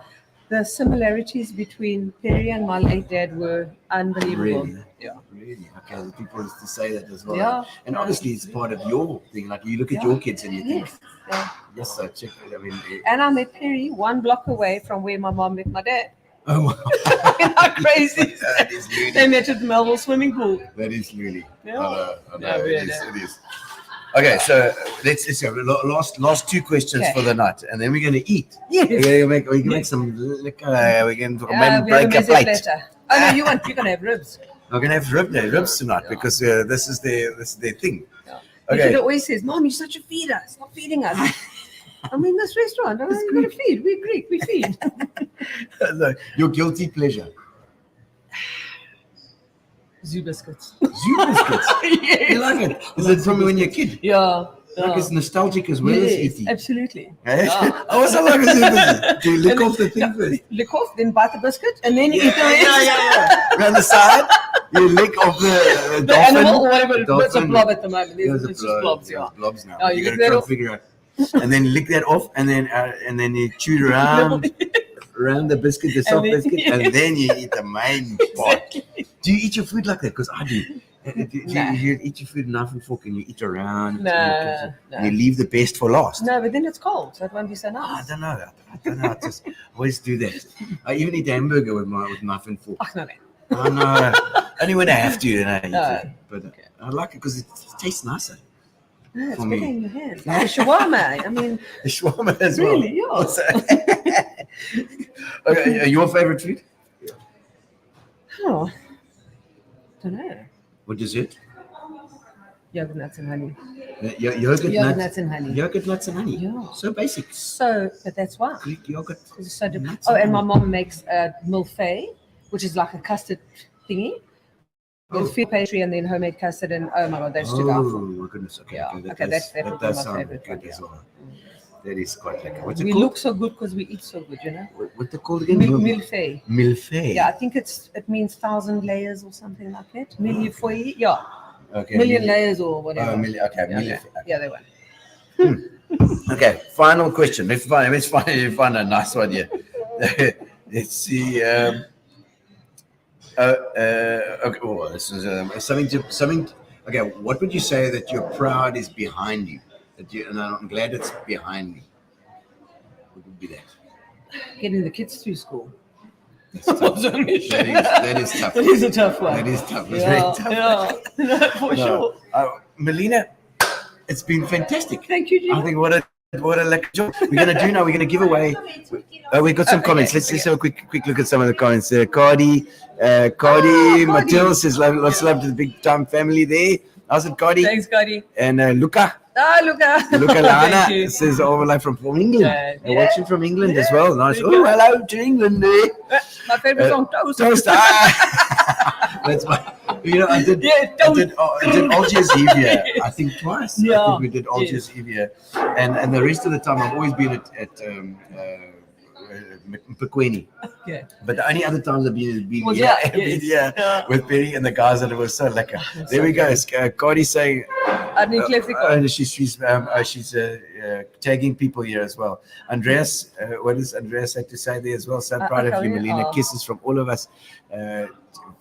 The similarities between Peri and my late dad were unbelievable. Really? Yeah. Really? Okay, the people used to say that as well. Yeah. And obviously it's part of your thing. Like you look at your kids and you think, Yeah. yes, so check it. I mean, and I met Peri 1 block away from where my mom met my dad. Oh, wow. How crazy. That is loony. They met at the Melville swimming pool. That is loony. Yeah. I know. It is. Okay, so let's go. Last 2 questions for the night, and then we're going to eat. Yes. We're going to make some liquor. We're going to break a plate. Oh no, you're going to have ribs. We're going to have ribs tonight because this is their thing. Yeah. Okay. He always says, "Mom, you're such a feeder. Stop feeding us." I'm in this restaurant. I'm going to feed. We're Greek. We feed. Your guilty pleasure. Zoo biscuits. Zoo biscuits? Yes. You like it? Is it from when you're a kid? Yeah. Like it's nostalgic as well as eating. Absolutely. Eh? Yeah. I also like a zoo biscuit. Do you lick off the thing first? Lick off, then bite the biscuit, and then you eat the rest. Yeah. Around the side, you lick off the dolphin. Animal or whatever. It's a blob at the moment. It's just blobs. Yeah. Blobs now. Oh, you lick got to that try and off. figure out. And then lick that off, and then you chew it around the biscuit, the soft biscuit, and then you eat the main part. Do you eat your food like that? Because I do. You eat your food knife and fork, and you eat around. And you leave the best for last. No, but then it's cold, so it won't be so nice. I don't know. I just always do that. I even eat a hamburger with knife and fork. No. I know. Only when I have to, then I eat it. But I like it because it tastes nicer. No, it's for better me. in your hands. Like the shawarma. I mean, The shawarma as well. really, yeah. Okay, your favorite food? Oh, don't know. What is it? Yogurt, nuts, and honey. Yogurt nuts and honey. Yogurt, nuts, and honey. Yeah. So basic. So, but that's why. Greek yogurt. It's so different. Nuts Oh, and and my honey. mom makes milfei, which is like a custard thingy. With field pastry and then homemade custard, and oh my god, that's too Oh powerful. my goodness. Okay. Yeah. Okay, Okay, that would be does my sound favorite good one, as yeah. well. That is quite lekker. What's it We called? look so good because we eat so good, you know. What's it called again? Milfei. Milfei. Yeah, I think it means 1,000 layers or something like that. Milfei. Yeah. Okay. Million layers or whatever. Okay. Yeah, Milfei. yeah, they were. Okay, final question. Let's find a nice one here. Let's see. Okay. Oh, this is something. Okay, what would you say that you're proud is behind you? And I'm glad it's behind me. What would be that? Getting the kids through school. That's tough. That is tough. That is a tough one. That is tough. It's very tough. Yeah, for sure. Melina, it's been fantastic. Thank you, Gino. I think what a lucky job. We're going to do now. We're going to give away. We've got some comments. Let's have a quick look at some of the comments. Cardi, Matil says lots of love to the big time family there. How's it, Cardi? Thanks, Cardi. And Luca. Luca. Luca Thank Lana you. says over from England. Yeah. Watching from England as well. Nice. Very Oh, good. hello to England there. My favorite song, Toast. Toast. That's my. I did Algiers Evia, I think twice. Yeah. I think we did Algiers Evia, and the rest of the time I've always been at Mpekweni. Okay. But the only other times I've been Was here, yes. with Peri and the guys, and it was so lekker. There we go. Cardi's saying, she's tagging people here as well. Andreas, what does Andreas have to say there as well? So proud of you, Melina. Kisses from all of us.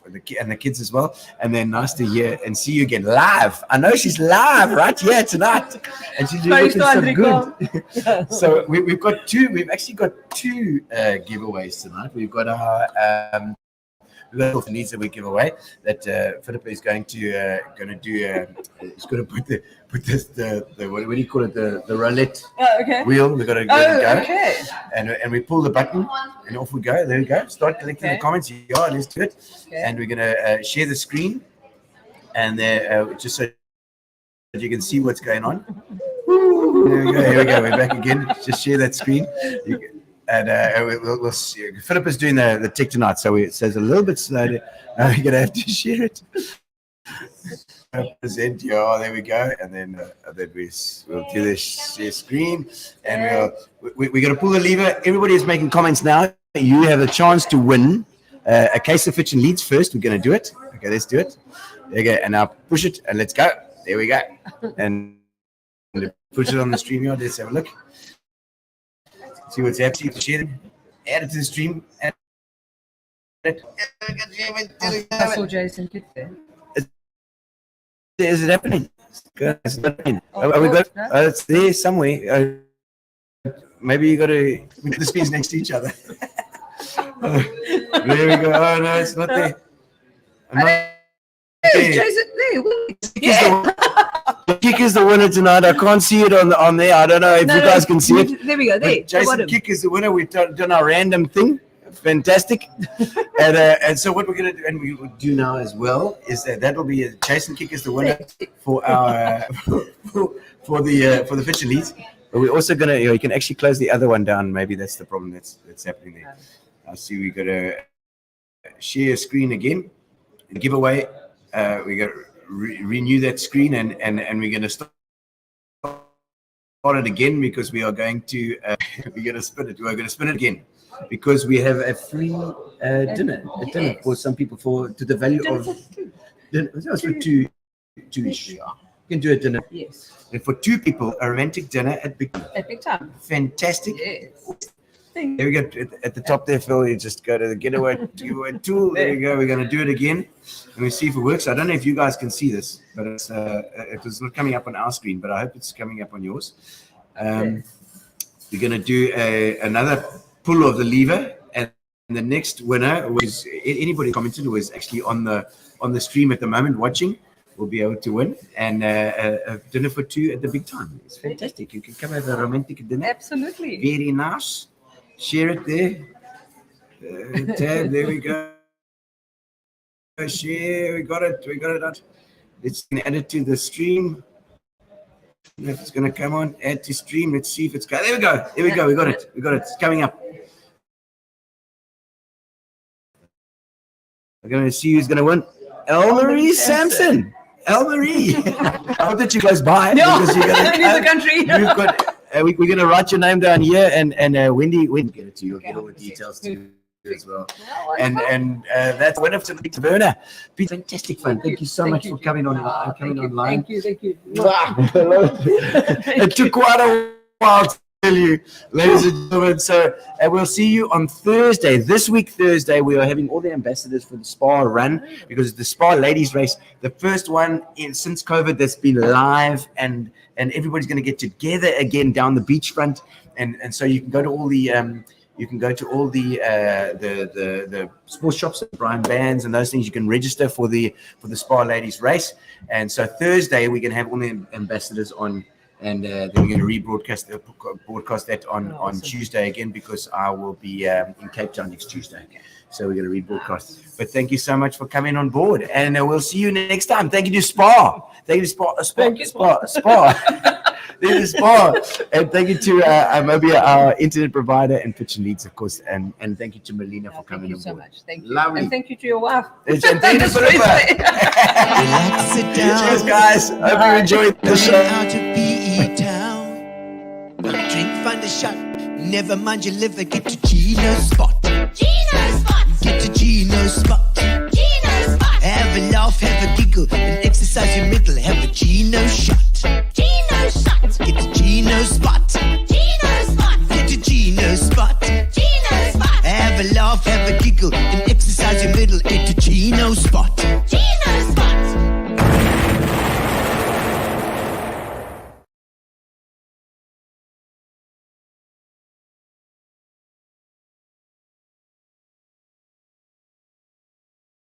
And the kids as well, and then nice to hear and see you again live. I know she's live right here tonight, and she's looking so good. So we've got two. We've actually got two giveaways tonight. We've got our little needs that we give away that Philippa is going to do. He's going to put the what do you call it, the roulette wheel. We've got to go. Okay. And we pull the button and off we go. There we go. Start collecting the comments. Yeah, let's do it. Okay. And we're going to share the screen, and just so that you can see what's going on. There we go. Here we go. We're back again. Just share that screen. And we'll see. Philip is doing the tick tonight, so it says a little bit slower. Now we're gonna have to share it. Present, there we go, and then we'll do the share screen, and we're gonna pull the lever. Everybody is making comments now. You have a chance to win a case of Fitch and Leeds first. We're gonna do it. Okay, let's do it. There you go, and now push it, and let's go. There we go, and push it on the stream yard. Let's have a look. See what's happening. Share it. Add it to the stream. I saw Jason Kidd there. Is it happening? It's happening. Are we good? It's there somewhere. Maybe you got to. The screens next to each other. There we go. Oh no, it's not there. Jason there. Kick is the winner tonight. I can't see it on there. I don't know if you guys can see it. There we go. There. Jason Kick is the winner. We've done our random thing. Fantastic. And so what we're going to do, and we will do now as well, is that'll be Jason Kick is the winner for our for the Fitch and Leeds. But we're also going to, you can actually close the other one down. Maybe that's the problem that's happening there. I see we got to share screen again. The giveaway. We got to renew that screen, and we're going to start it again because we are going to we're going to spin it. We're going to spin it again because we have a free dinner for some people to the value of dinner. That's for two-ish. You can do a dinner. Yes. And for two people, a romantic dinner at Big Time. Fantastic. Yes. There we go. At the top there, Phil, you just go to the getaway tool. There you go. We're going to do it again. And we see if it works. I don't know if you guys can see this, but it was not coming up on our screen, but I hope it's coming up on yours. We're going to do another pull of the lever, and the next winner was anybody commented was actually on the stream at the moment watching. Will be able to win and a dinner for two at the Big Time. It's fantastic. You can come have a romantic dinner. Absolutely. Very nice. Share it there. Tab. There we go. Share. We got it out. Let's add it to the stream. If it's going to come on, add to stream. Let's see if it's going. There we go. We got it. It's coming up. We're going to see who's going to win. Elmarie Sampson. Elmarie. I hope that you close by. No, because you're going to leave the country. we're going to write your name down here, and Wendy get it to you. Get all the details too as well. And that's winner of the Taverna. Been fantastic fun. Thank you so much for coming on. Online. Thank you. It took quite a while to tell you, ladies and gentlemen. So we'll see you on Thursday. This week, Thursday, we are having all the ambassadors for the Spa run because it's the Spa ladies race, the first one since COVID that's been live, and everybody's going to get together again down the beachfront, and so you can go to all the the sports shops, Brian Bands and those things. You can register for the Spa ladies race, and so Thursday we're going to have all the ambassadors on. And then we're going to broadcast that on Tuesday again because I will be in Cape Town next Tuesday. So we're going to rebroadcast. But thank you so much for coming on board, and we'll see you next time. Thank you to Spa. Thank you to Spa. Thank you to Spa. And thank you to Mobia, our internet provider, and Fitch and Leeds, of course. And thank you to Melina for coming on board. Thank you so much. Thank you. Lovely. And thank you to your wife. And thank you, Philippa. Cheers, guys. Hope you enjoyed the show. Town. Drink, find a shot. Never mind your liver, get to Gino spot. Gino spot. Get to Gino spot. Gino spot. Have a laugh, have a giggle, and exercise your middle. Have a Gino shot. Gino shot. Get to Gino spot. Gino spot. Get to Gino spot. Gino spot. Have a laugh, have a giggle, and exercise your middle. Get to Gino spot.